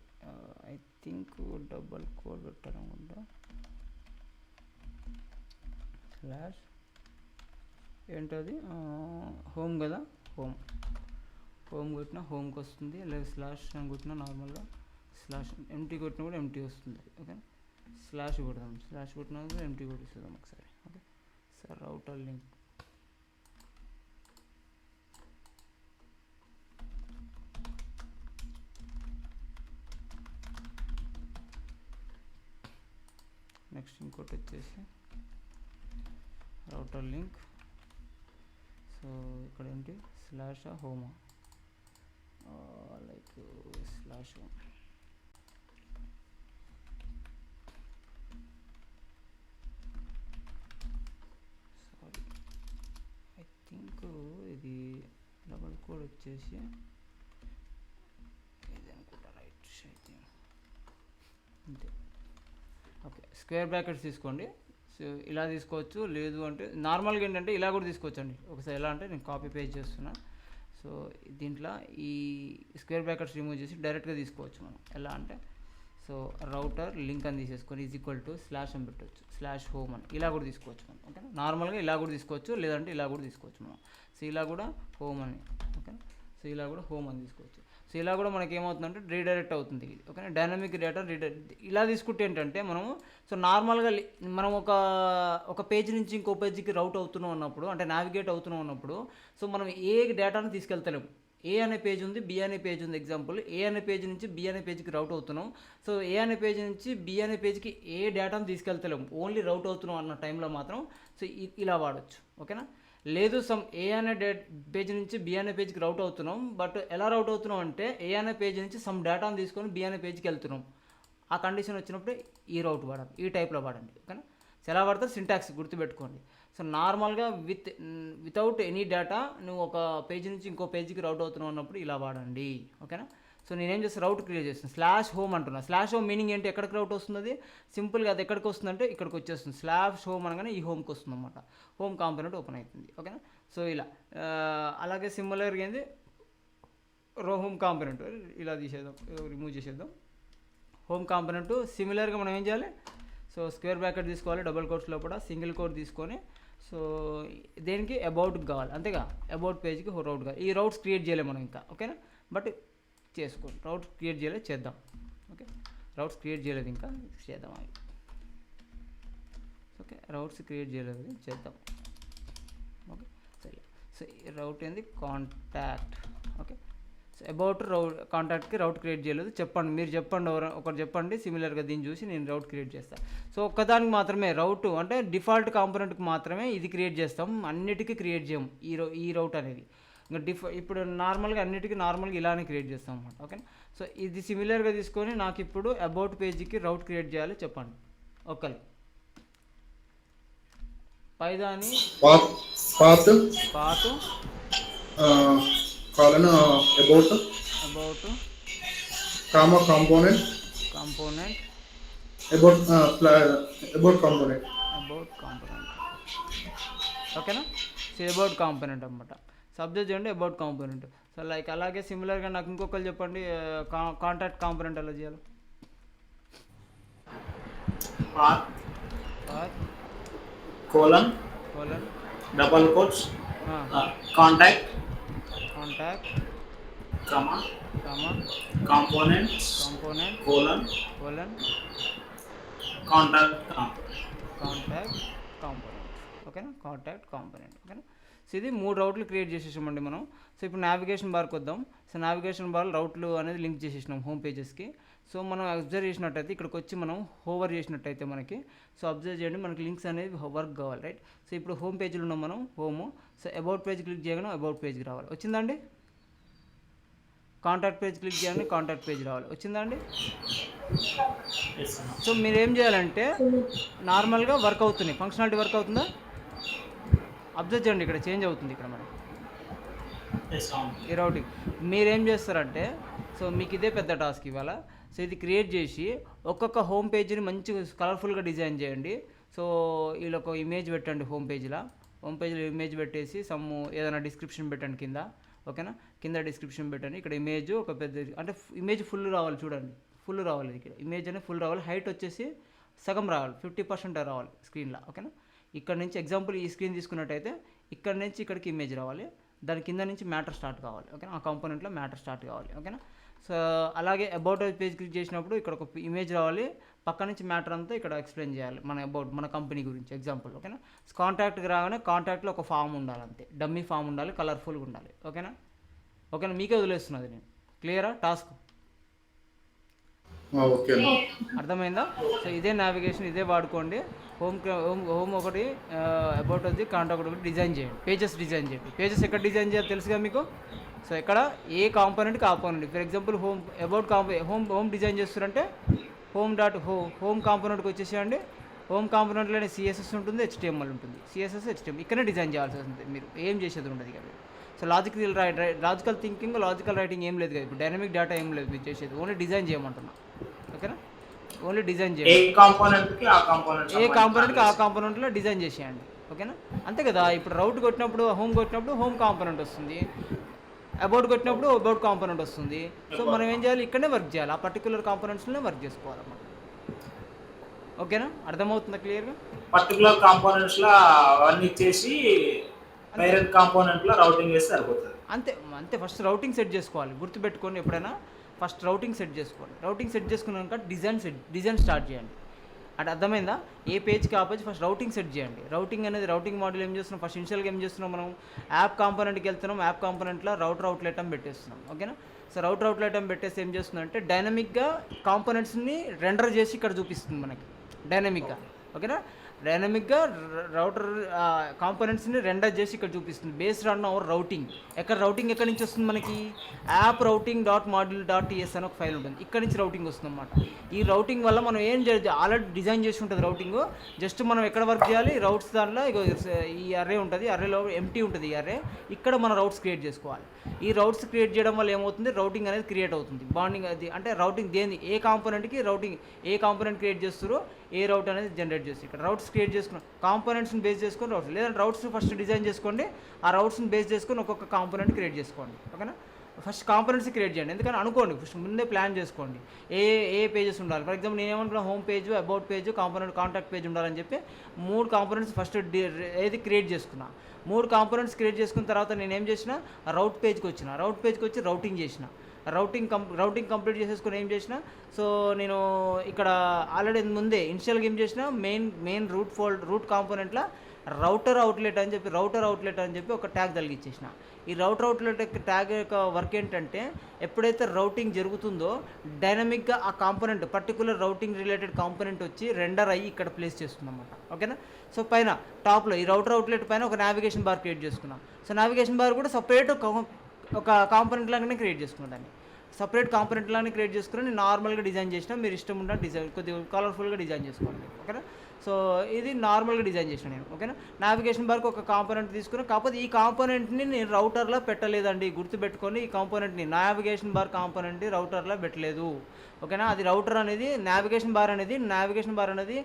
I think double quote పెట్టాలనుకుంటా, స్లాష్ ఏంటది హోమ్ కదా, హోమ్ కొట్టినా హోమ్కి వస్తుంది, లేదా స్లాష్ అని కొట్టినా నార్మల్గా స్లాష్, ఎంటీ కొట్టినా కూడా ఎంటీ వస్తుంది. ఓకే, స్లాష్ కొడదాం, స్లాష్ కొట్టినా కూడా ఎంటీ కొట్టిస్తాం ఒకసారి. Okay sir, router link next ఇంకోటి వచ్చేసి రౌటర్ లింక్. సో ఇక్కడ ఏంటి స్లాష్ హోమా, like slash home. Sorry I think ఇది డబల్ కోడ్ వచ్చేసి ఇది అనుకుంటా, రైట్ ఐ థింక్ అంతే. ఓకే, స్క్వేర్ బ్రాకెట్స్ తీసుకోండి. సో ఇలా తీసుకోవచ్చు, లేదు అంటే నార్మల్గా ఏంటంటే ఇలా కూడా తీసుకోవచ్చు అండి. ఒకసారి ఎలా అంటే నేను కాపీ పేస్ట్ చేస్తున్నా. సో దీంట్లో ఈ స్క్వేర్ బ్రాకెట్స్ రిమూవ్ చేసి డైరెక్ట్గా తీసుకోవచ్చు మనం. ఎలా అంటే సో రౌటర్ లింక్ అని తీసేసుకొని ఈజ్ ఈక్వల్ టు స్లాష్ అని పెట్టవచ్చు, స్లాష్ హోమ్ అని ఇలా కూడా తీసుకోవచ్చు మనం. ఓకే, నార్మల్గా ఇలా కూడా తీసుకోవచ్చు, లేదంటే ఇలా కూడా తీసుకోవచ్చు మనం. సో ఇలా కూడా హోమ్ అని, ఓకే, సో ఇలా కూడా హోమ్ అని తీసుకోవచ్చు. సో ఇలా కూడా మనకి ఏమవుతుందంటే రీడైరెక్ట్ అవుతుంది. ఓకే, డైనమిక్ డేటా ఇలా తీసుకుంటే ఏంటంటే మనము సో నార్మల్గా మనం ఒక పేజ్ నుంచి ఇంకో పేజీకి రౌట్ అవుతున్నాం అన్నప్పుడు, అంటే నావిగేట్ అవుతున్నాం అన్నప్పుడు, సో మనం ఏ డేటాను తీసుకెళ్తలేము. ఏ అనే పేజ్ ఉంది, బి అనే పేజ్ ఉంది. ఎగ్జాంపుల్, ఏ అనే పేజ్ నుంచి బి అనే పేజ్కి రౌట్ అవుతున్నాం. సో ఏ అనే పేజ్ నుంచి బి అనే పేజ్కి ఏ డేటాను తీసుకెళ్తలేము, ఓన్లీ రౌట్ అవుతున్నాం అన్న టైంలో మాత్రం సో ఇలా వాడచ్చు. ఓకేనా, లేదు సమ్ ఏ అనే పేజ్ నుంచి బి అనే పేజ్కి రౌట్ అవుతున్నాం, బట్ ఎలా రౌట్ అవుతున్నాం అంటే ఏ అనే పేజ్ నుంచి సమ్ డేటాను తీసుకొని బి అనే పేజ్కి వెళ్తున్నాం. ఆ కండిషన్ వచ్చినప్పుడు ఈ రౌట్ వాడండి, ఈ టైప్లో వాడండి. ఓకేనా, సో ఎలా వాడతారు సింటాక్స్ గుర్తుపెట్టుకోండి. సో నార్మల్గా వితౌట్ ఎనీ డేటా నువ్వు ఒక పేజ్ నుంచి ఇంకో పేజీకి రౌట్ అవుతున్నావు అన్నప్పుడు ఇలా వాడండి. ఓకేనా, సో నేనేం చేస్తాను, రౌట్ క్రియేట్ చేస్తాను, స్లాష్ హోమ్ అంటున్నా. స్లాష్ హోమ్ మీనింగ్ ఏంటి, ఎక్కడికి రౌట్ వస్తుంది, సింపుల్గా అది ఎక్కడికి వస్తుందంటే ఇక్కడికి వచ్చేస్తుంది. స్లాష్ హోమ్ అనగానే ఈ హోమ్కి వస్తుంది అనమాట, హోమ్ కాంపోనెంట్ ఓపెన్ అవుతుంది. ఓకేనా, సో ఇలా అలాగే సిమిలర్గా ఏంది హోమ్ కాంపోనెంట్ ఇలా తీసేద్దాం, రిమూవ్ చేసేద్దాం. హోమ్ కాంపోనెంట్ సిమిలర్గా మనం ఏం చేయాలి, సో స్క్వేర్ బ్రాకెట్ తీసుకోవాలి, డబుల్ కోట్స్ లోపల సింగిల్ కోట్ తీసుకొని, సో దేనికి అబౌట్కి కావాలి, అంతేగా అబౌట్ పేజ్కి రౌట్ కావాలి. ఈ రౌట్స్ క్రియేట్ చేయలేము మనం ఇంకా. ఓకేనా, బట్ చేసుకోండి, రౌట్స్ క్రియేట్ చేయలేదు చేద్దాం. ఓకే, రౌట్స్ క్రియేట్ చేయలేదు ఇంకా, చేద్దాం అవి. ఓకే, రౌట్స్ క్రియేట్ చేయలేదు చేద్దాం. ఓకే, సరే. సో ఈ రౌట్ ఏంది కాంటాక్ట్. ఓకే, సో అబౌట్ కాంటాక్ట్కి రౌట్ క్రియేట్ చేయలేదు చెప్పండి, మీరు చెప్పండి, ఒకరు చెప్పండి సిమిలర్గా దీన్ని చూసి నేను రౌట్ క్రియేట్ చేస్తాను. సో ఒక్కదానికి మాత్రమే రౌట్ అంటే డిఫాల్ట్ కాంపోనెంట్కి మాత్రమే ఇది క్రియేట్ చేస్తాం, అన్నిటికీ క్రియేట్ చేయం ఈ రౌట్ అనేది. ఇంకా ఇప్పుడు నార్మల్గా అన్నిటికీ నార్మల్గా ఇలానే క్రియేట్ చేస్తాం అన్నమాట. ఓకే, సో ఇది సిమిలర్గా తీసుకొని నాకు ఇప్పుడు అబౌట్ పేజీకి రౌట్ క్రియేట్ చేయాలి చెప్పండి ఒకరు. పైదాని path colon about component about component. ఓకేనా, సో అబౌట్ కాంపోనెంట్ అనమాట. సబ్జెక్ట్ చేయండి అబౌట్ కాంపోనెంట్. సో లైక్ అలాగే సిమిలర్గా నాకు ఇంకొకరు చెప్పండి కాంటాక్ట్ కాంపోనెంట్ ఎలా చేయాలి. Colon double quotes contact component colon contact component. ఓకేనా, కాంటాక్ట్ కాంపోనెంట్. ఓకేనా, సో ఇది 3 రౌట్లు క్రియేట్ చేసేసామండి మనం. సో ఇప్పుడు నావిగేషన్ బార్కి వద్దాం. సో నావిగేషన్ బార్ రౌట్లు అనేది లింక్ చేసేసినాం హోమ్ పేజెస్కి. సో మనం అబ్జర్వ్ చేసినట్టయితే ఇక్కడికి వచ్చి మనం హోవర్ చేసినట్టయితే మనకి సో అబ్జర్వ్ చేయండి మనకి లింక్స్ అనేది వర్క్ కావాలి. రైట్, సో ఇప్పుడు హోమ్ పేజ్లో ఉన్నాం మనం, home. So about page click చేయగానే అబౌట్ పేజ్కి రావాలి, వచ్చిందండి. కాంటాక్ట్ పేజ్ క్లిక్ చేయగానే కాంటాక్ట్ పేజ్ రావాలి, వచ్చిందండి. సో మీరు ఏం చేయాలంటే నార్మల్గా వర్క్ అవుతుంది, ఫంక్షనాలిటీ వర్క్ అవుతుందా అబ్జర్వ్ చేయండి, ఇక్కడ చేంజ్ అవుతుంది ఇక్కడ మనం ఈ రౌటింగ్. మీరేం చేస్తారంటే సో మీకు ఇదే పెద్ద టాస్క్ ఇవాళ. సో ఇది క్రియేట్ చేసి ఒక్కొక్క హోమ్ పేజీని మంచిగా కలర్ఫుల్గా డిజైన్ చేయండి. సో వీళ్ళొక ఇమేజ్ పెట్టండి హోమ్ పేజీలో ఇమేజ్ పెట్టేసి సమ్ ఏదైనా డిస్క్రిప్షన్ పెట్టండి కింద. ఓకేనా. కింద డిస్క్రిప్షన్ పెట్టండి. ఇక్కడ ఇమేజ్ ఒక పెద్ద అంటే ఇమేజ్ ఫుల్ రావాలి, చూడండి ఫుల్ రావాలి. ఇక్కడ ఇమేజ్ అనేది ఫుల్ రావాలి. హైట్ వచ్చేసి సగం రావాలి, 50% రావాలి స్క్రీన్లో. ఓకేనా. ఇక్కడ నుంచి ఎగ్జాంపుల్ ఈ స్క్రీన్ తీసుకున్నట్టయితే ఇక్కడ నుంచి ఇక్కడికి ఇమేజ్ రావాలి, దాని కింద నుంచి మ్యాటర్ స్టార్ట్ కావాలి. ఓకేనా. ఆ కాంపోనెంట్లో మ్యాటర్ స్టార్ట్ కావాలి. ఓకేనా. సో అలాగే అబౌట్ పేజ్ క్లిక్ చేసినప్పుడు ఇక్కడ ఒక ఇమేజ్ రావాలి, పక్క నుంచి మ్యాటర్ అంతా ఇక్కడ ఎక్స్ప్లెయిన్ చేయాలి మన అబౌట్ మన కంపెనీ గురించి ఎగ్జాంపుల్. ఓకేనా. కాంటాక్ట్కి రాగానే కాంటాక్ట్లో ఒక ఫామ్ ఉండాలి, అంతే డమ్మీ ఫామ్ ఉండాలి, కలర్ఫుల్గా ఉండాలి. ఓకేనా. ఓకేనా, మీకే వదిలేస్తున్నది నేను. క్లియరా టాస్క్? ఓకే. అర్థమైందా? సో ఇదే నావిగేషన్, ఇదే వాడుకోండి. హోమ్ ఒకటి, అబౌట్ వచ్చి కాంటాక్ట్ ఒకటి డిజైన్ చేయండి. పేజెస్ డిజైన్ చేయండి. పేజెస్ ఎక్కడ డిజైన్ చేయాలి తెలుసుగా మీకు. సో ఇక్కడ ఏ కాంపోనెంట్కి component. For example about home design చేస్తారంటే హోమ్ కాంపోనెంట్కి వచ్చేసేయండి. హోమ్ కాంపోనెంట్లోనే సిఎస్ఎస్ ఉంటుంది, హెచ్టిఎంఎల్ ఉంటుంది. సిఎస్ఎస్ హెచ్టిఎంఎల్ ఇక్కడనే డిజైన్ చేయాల్సి వస్తుంది. మీరు ఏం చేసేది ఉండదు కదా. So logical thinking, logical writing ఏం లేదు కదా. ఇప్పుడు డైనమిక్ డేటా ఏం లేదు మీరు చేసేది, ఓన్లీ డిజైన్ చేయమంటున్నా. ఓకేనా. ఓన్లీ డిజైన్ చేయండి. ఏ కాంపోనెంట్కి ఆ కాంపోనెంట్లో డిజైన్ చేసేయండి. ఓకేనా. అంతే కదా. ఇప్పుడు రౌట్ కొట్టినప్పుడు హోమ్ కాంపోనెంట్ వస్తుంది, అబౌట్ కొట్టినప్పుడు అబౌట్ కాంపోనెంట్ వస్తుంది. సో మనం ఏం చేయాలి, ఇక్కడనే వర్క్ చేయాలి, ఆ పర్టికులర్ కాంపోనెంట్స్లోనే వర్క్ చేసుకోవాలన్నమాట. ఓకేనా, అర్థమవుతుందా క్లియర్గా? పర్టికులర్ కాంపోనెంట్స్లో అవన్నీ ఇచ్చేసి పేరెంట్ కాంపోనెంట్లో రౌటింగ్ చేస్తే సరిపోతుంది. అంతే ఫస్ట్ రౌటింగ్ సెట్ చేసుకోవాలి. గుర్తుపెట్టుకోండి, ఎప్పుడైనా ఫస్ట్ రౌటింగ్ సెట్ చేసుకోండి. రౌటింగ్ సెట్ చేసుకున్నాక డిజైన్ స్టార్ట్ చేయండి. అంటే అర్థమైందా? ఏ పేజ్కి ఆ పేజ్ ఫస్ట్ రౌటింగ్ సెట్ చేయండి. రౌటింగ్ మాడ్యూల్ ఏం చేస్తున్నాం, ఫస్ట్ ఇనిషియల్గా ఏం చేస్తున్నాం, మనం యాప్ కాంపోనెంట్కి వెళ్తున్నాం. యాప్ కాంపోనెంట్లో రౌటర్ అవుట్లెట్ అని పెట్టేస్తున్నాం. ఓకేనా. సో రౌటర్ అవుట్లెట్ అని పెట్టేసి ఏం చేస్తున్నాం అంటే డైనమిక్గా కాంపోనెంట్స్ని రెండర్ చేసి ఇక్కడ చూపిస్తుంది మనకి డైనమిక్గా. ఓకేనా. డైనమిక్గా రౌటర్ కాంపోనెంట్స్ని రెండర్ చేసి ఇక్కడ చూపిస్తుంది based on hour routing. Routing ఎక్కడి నుంచి వస్తుంది మనకి, యాప్ రౌటింగ్ .module.ts అని ఒక ఫైల్ ఉంటుంది, ఇక్కడ నుంచి రౌటింగ్ వస్తుంది అనమాట. ఈ రౌటింగ్ వల్ల మనం ఏం చేయాలి, ఆల్రెడీ డిజైన్ చేసి ఉంటుంది రౌటింగ్. జస్ట్ మనం ఎక్కడ వర్క్ చేయాలి, రౌట్స్ దాంట్లో ఈ అర్రే ఉంటుంది, అర్రేలో ఎంటీ ఉంటుంది. ఈ అర్రే ఇక్కడ మన రౌట్స్ క్రియేట్ చేసుకోవాలి. ఈ రౌట్స్ క్రియేట్ చేయడం వల్ల ఏమవుతుంది, రౌటింగ్ అనేది క్రియేట్ అవుతుంది. బాండింగ్ అది అంటే రౌటింగ్ దేని ఏ కాంపోనెంట్కి రౌటింగ్ ఏ కాంపోనెంట్ క్రియేట్ చేస్తారో ఏ రౌట్ అనేది జనరేట్ చేస్తారు. ఇక్కడ రౌట్స్ క్రియేట్ చేసుకున్నాం, కాంపోనెంట్స్ని బేస్ చేసుకొని రౌట్స్, లేదంటే రౌట్స్ ఫస్ట్ డిజైన్ చేసుకోండి, ఆ రౌట్స్ని బేస్ చేసుకొని ఒక్కొక్క కాంపోనెంట్ క్రియేట్ చేసుకోండి. ఓకేనా. ఫస్ట్ కాంపోనెంట్స్ క్రియేట్ చేయండి, ఎందుకని అనుకోండి, ఫస్ట్ ముందే ప్లాన్ చేసుకోండి ఏ పేజెస్ ఉండాలి. ఫర్ ఎగ్జాంపుల్ నేను ఏమనుకున్నా, home page, about page, contact page ఉండాలని చెప్పి 3 కాంపోనెంట్స్ ఫస్ట్ ఏది క్రియేట్ చేసుకున్నా. 3 కాంపోనెంట్స్ క్రియేట్ చేసుకున్న తర్వాత నేను ఏం చేసిన, రౌట్ పేజ్కి వచ్చి రౌటింగ్ చేసిన. రౌటింగ్ కంప్లీట్ చేసేసుకొని ఏం చేసిన, సో నేను ఇక్కడ ఆల్రెడీ ముందే ఇనిషియల్గా ఏం చేసిన, మెయిన్ రూట్ కాంపోనెంట్లో రౌటర్ అవుట్లెట్ అని చెప్పి ఒక ట్యాగ్ తగిలిచ్చేసిన. ఈ రౌటర్ అవుట్లెట్ ట్యాగ్ యొక్క వర్క్ ఏంటంటే, ఎప్పుడైతే రౌటింగ్ జరుగుతుందో డైనమిక్గా ఆ component particular routing related component వచ్చి రెండర్ అయ్యి ఇక్కడ ప్లేస్ చేస్తుంది అనమాట. ఓకేనా. సో పైన టాప్లో ఈ రౌటర్ అవుట్లెట్ పైన ఒక నావిగేషన్ బార్ క్రియేట్ చేసుకున్నాం. సో నావిగేషన్ బార్ కూడా సపరేట్ ఒక కాంపోనెంట్ లాగానే క్రియేట్ చేసుకున్నాను. దాన్ని సపరేట్ కాంపోనెంట్ లాగానే క్రియేట్ చేసుకుని నేను నార్మల్గా డిజైన్ చేసిన, మీరు ఇష్టం ఉన్న డిజైన్ కొద్దిగా కలర్ఫుల్గా డిజైన్ చేసుకోండి. ఓకేనా. సో ఇది నార్మల్గా డిజైన్ చేసిన నేను. ఓకేనా. నావిగేషన్ బార్కి ఒక కాంపోనెంట్ తీసుకుని, కాకపోతే ఈ కాంపోనెంట్ని నేను రౌటర్లో పెట్టలేదండి, గుర్తుపెట్టుకొని. ఈ కాంపోనెంట్ని నావిగేషన్ బార్ కాంపోనెంట్ రౌటర్లో పెట్టలేదు. ఓకేనా. అది నావిగేషన్ బార్ అనేది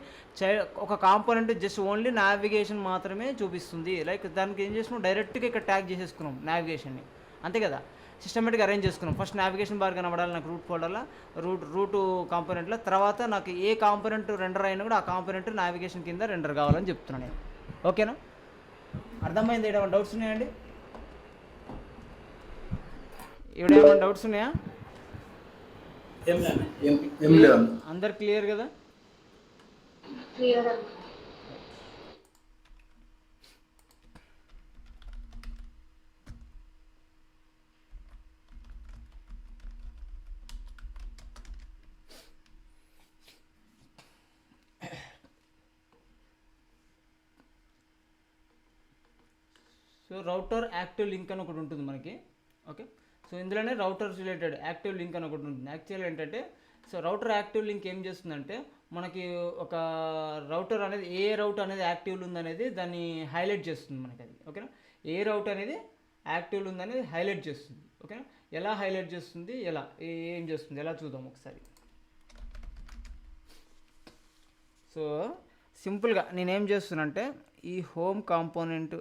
ఒక కాంపోనెంట్ జస్ట్ ఓన్లీ నావిగేషన్ మాత్రమే చూపిస్తుంది. లైక్ దానికి ఏం చేసినాం, డైరెక్ట్గా ఇక్కడ ట్యాగ్ చేసేసుకున్నాం నావిగేషన్ని, అంతే కదా. సిస్టమేటిక్గా అరేంజ్ చేసుకున్నాం. ఫస్ట్ నావిగేషన్ బార్ కనబడాలి నాకు రూట్ ఫోల్డర్లో, రూట్ కాంపోనెంట్లో. తర్వాత నాకు ఏ కాంపోనెంట్ రెండర్ అయినా కూడా ఆ కాంపోనెంట్ నావిగేషన్ కింద రెండర్ కావాలని చెప్తున్నాను నేను. ఓకేనా. అర్థమైంది? ఏమైనా డౌట్స్ ఉన్నాయండి? ఏమైనా డౌట్స్ ఉన్నాయా? ఏం లేదు. అందరు క్లియర్ కదా? Clear. So router active link అని ఒకటి ఉంటుంది మనకి. ఓకే. సో ఇందులోనే రౌటర్స్ రిలేటెడ్ యాక్టివ్ లింక్ అని ఒకటి ఉంటుంది. యాక్చువల్ ఏంటంటే, సో రౌటర్ యాక్టివ్ లింక్ ఏం చేస్తుందంటే, మనకి ఒక రౌటర్ అనేది ఏ రౌట్ అనేది యాక్టివ్ ఉందనేది దాన్ని హైలైట్ చేస్తుంది మనకి అది. ఓకేనా. ఏ రౌట్ అనేది యాక్టివ్ ఉందనేది హైలైట్ చేస్తుంది. ఓకేనా. ఎలా హైలైట్ చేస్తుంది, ఏం చేస్తుంది, ఎలా చూద్దాం ఒకసారి. సో సింపుల్గా నేనేం చేస్తున్నానంటే ఈ హోమ్ కాంపోనెంట్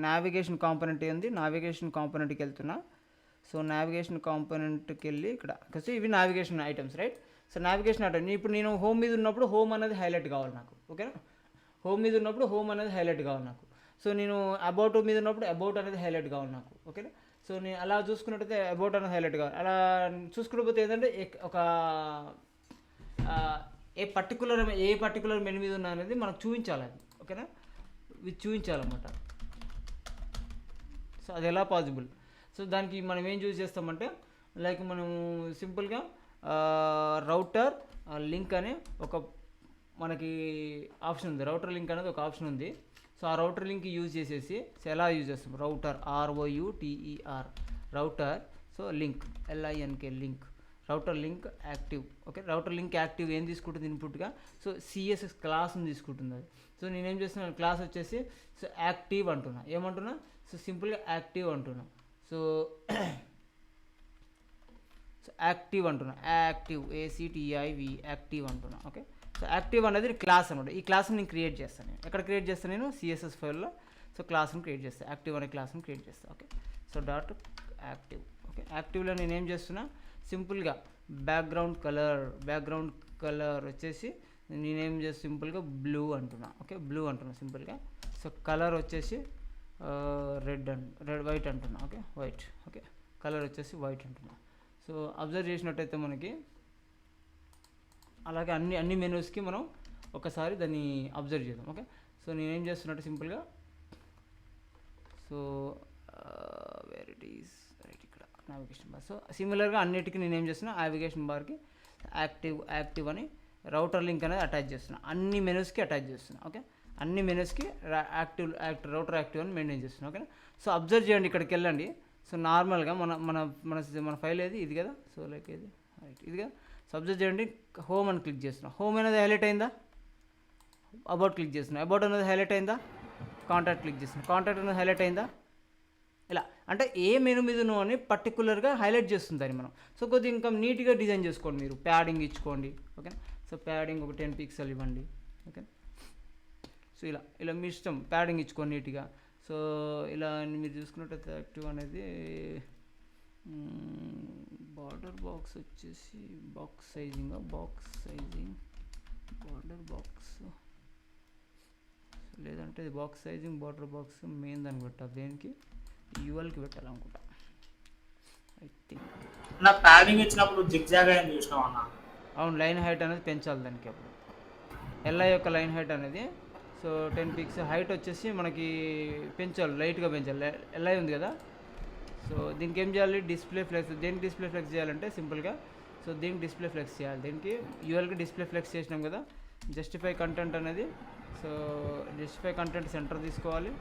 నావిగేషన్ కాంపోనెంట్ ఏంది, నావిగేషన్ కాంపోనెంట్కి వెళ్తున్నా. సో నావిగేషన్ కాంపోనెంట్కి వెళ్ళి ఇక్కడ kasi ఇవి navigation items right. So navigation item ఇప్పుడు నేను హోమ్ మీద ఉన్నప్పుడు హోమ్ అనేది హైలైట్ కావాలి నాకు, ఓకేనా. హోమ్ మీద ఉన్నప్పుడు హోమ్ అనేది హైలైట్ కావాలి నాకు. సో నేను అబౌట్ మీద ఉన్నప్పుడు అబౌట్ అనేది హైలైట్ కావాలి నాకు, ఓకేనా. సో నేను అలా చూసుకున్నట్టయితే అబౌట్ అనేది హైలైట్ కావాలి. అలా చూసుకున్నపోతే ఏంటంటే ఒక ఏ పర్టికులర్ మెను మీద ఉన్నా అనేది మనకు చూపించాలి అది, ఓకేనా. ఇది చూపించాలన్నమాట. సో అది ఎలా పాసిబుల్. సో దానికి మనం ఏం యూజ్ చేస్తామంటే లైక్ మనము సింపుల్గా రౌటర్ లింక్ అనే ఒక మనకి ఆప్షన్ ఉంది. రౌటర్ లింక్ అనేది ఒక ఆప్షన్ ఉంది. సో ఆ రౌటర్ లింక్ యూజ్ చేసేసి సో ఎలా యూజ్ చేస్తాం, router ROUTER router, so link LINK link, router link active, okay. Router link active ఏం తీసుకుంటుంది ఇన్పుట్గా, సో CSS క్లాస్ని తీసుకుంటుంది అది. సో నేనేం చేస్తున్నాను, క్లాస్ వచ్చేసి సో యాక్టివ్ అంటున్నా. ఏమంటున్నా, సో సింపుల్గా యాక్టివ్ అంటున్నా. సో సో యాక్టివ్ అంటున్నా, యాక్టివ్ ACTIV యాక్టివ్ అంటున్నా, ఓకే. సో యాక్టివ్ అనేది క్లాస్ అనమాట. ఈ క్లాస్ని నేను క్రియేట్ చేస్తాను. నేను ఎక్కడ క్రియేట్ చేస్తాను, నేను CSS ఫైల్లో సో క్లాస్ని క్రియేట్ చేస్తాను, యాక్టివ్ అనే క్లాస్ని క్రియేట్ చేస్తాను, okay. So dot active, okay. యాక్టివ్లో నేను ఏం చేస్తున్నా, సింపుల్గా బ్యాక్గ్రౌండ్ కలర్ వచ్చేసి నేనేం చేసి సింపుల్గా బ్లూ అంటున్నా, ఓకే. బ్లూ అంటున్నా సింపుల్గా. సో కలర్ వచ్చేసి వైట్ అంటున్నా, ఓకే. White, okay. కలర్ వచ్చేసి వైట్ అంటున్నా. సో అబ్జర్వ్ చేసినట్టయితే మనకి అలాగే అన్ని మెనూస్కి మనం ఒకసారి దాన్ని అబ్జర్వ్ చేద్దాం, ఓకే. సో నేనేం చేస్తున్నట్టు సింపుల్గా so where it is right ఇక్కడ నావిగేషన్ బార్. సో సిమిలర్గా అన్నిటికీ నేను ఏం చేస్తున్నా, నావిగేషన్ బార్కి యాక్టివ్ అని రౌటర్ లింక్ అనేది అటాచ్ చేస్తున్నా. అన్ని మెనూస్కి అటాచ్ చేస్తున్నా, ఓకే. అన్ని మెనూస్కి రౌటర్ యాక్టివ్ అని మెయింటైన్ చేస్తున్నా, ఓకే. సో అబ్జర్వ్ చేయండి, ఇక్కడికి వెళ్ళండి. సో నార్మల్గా మన ఫైల్ ఏది ఇది కదా. సో లైక్ ఇది రైట్ ఇది కదా. సో అబ్జర్వ్ చేయండి, హోమ్ అని క్లిక్ చేస్తున్నా. హోమ్ అనేది హైలైట్ అయిందా, అబౌట్ క్లిక్ చేస్తున్నా. అబౌట్ అనేది హైలైట్ అయిందా, కాంటాక్ట్ క్లిక్ చేస్తున్నా. కాంటాక్ట్ అనేది హైలైట్ అయిందా. ఇలా అంటే ఏ మెనూ మీద అని పర్టికులర్గా హైలైట్ చేస్తుంది దాన్ని మనం. సో కొద్దిగా ఇంకా నీట్గా డిజైన్ చేసుకోండి, మీరు ప్యాడింగ్ ఇచ్చుకోండి, ఓకే. సో ప్యాడింగ్ ఒక 10 పిక్సెల్ ఇవ్వండి, ఓకే. సో ఇలా మీ ఇష్టం, ప్యాడింగ్ ఇచ్చుకోండి నీట్గా. సో ఇలా మీరు చూసుకున్నట్టయితే యాక్టివ్ అనేది బార్డర్ బాక్స్ వచ్చేసి బాక్స్ సైజింగ్ బార్డర్ బాక్స్, లేదంటే ఇది box sizing border box main దానికి పెట్టాలి, దేనికి యూఎల్కి పెట్టాలనుకుంటా ఐ థింక్. నా ప్యాడింగ్ ఇచ్చినప్పుడు జిగ్జాగ్ అయింది చూసినావు అన్న. అవును, లైన్ హైట్ అనేది పెంచాలి దానికి. అప్పుడు LI యొక్క లైన్ హైట్ అనేది సో 10 పిక్సెల్ హైట్ వచ్చేసి మనకి పెంచాలి, లైట్గా పెంచాలి. LI ఉంది కదా. సో దీనికి ఏం చేయాలి, డిస్ప్లే ఫ్లెక్స్. దేనికి డిస్ప్లే ఫ్లెక్స్ చేయాలంటే సింపుల్గా సో దీనికి డిస్ప్లే ఫ్లెక్స్ చేయాలి. దీనికి యూఎల్కి డిస్ప్లే ఫ్లెక్స్ చేసినాం కదా. జస్టిఫై కంటెంట్ అనేది సో జస్టిఫై కంటెంట్ సెంటర్ తీసుకోవాలి,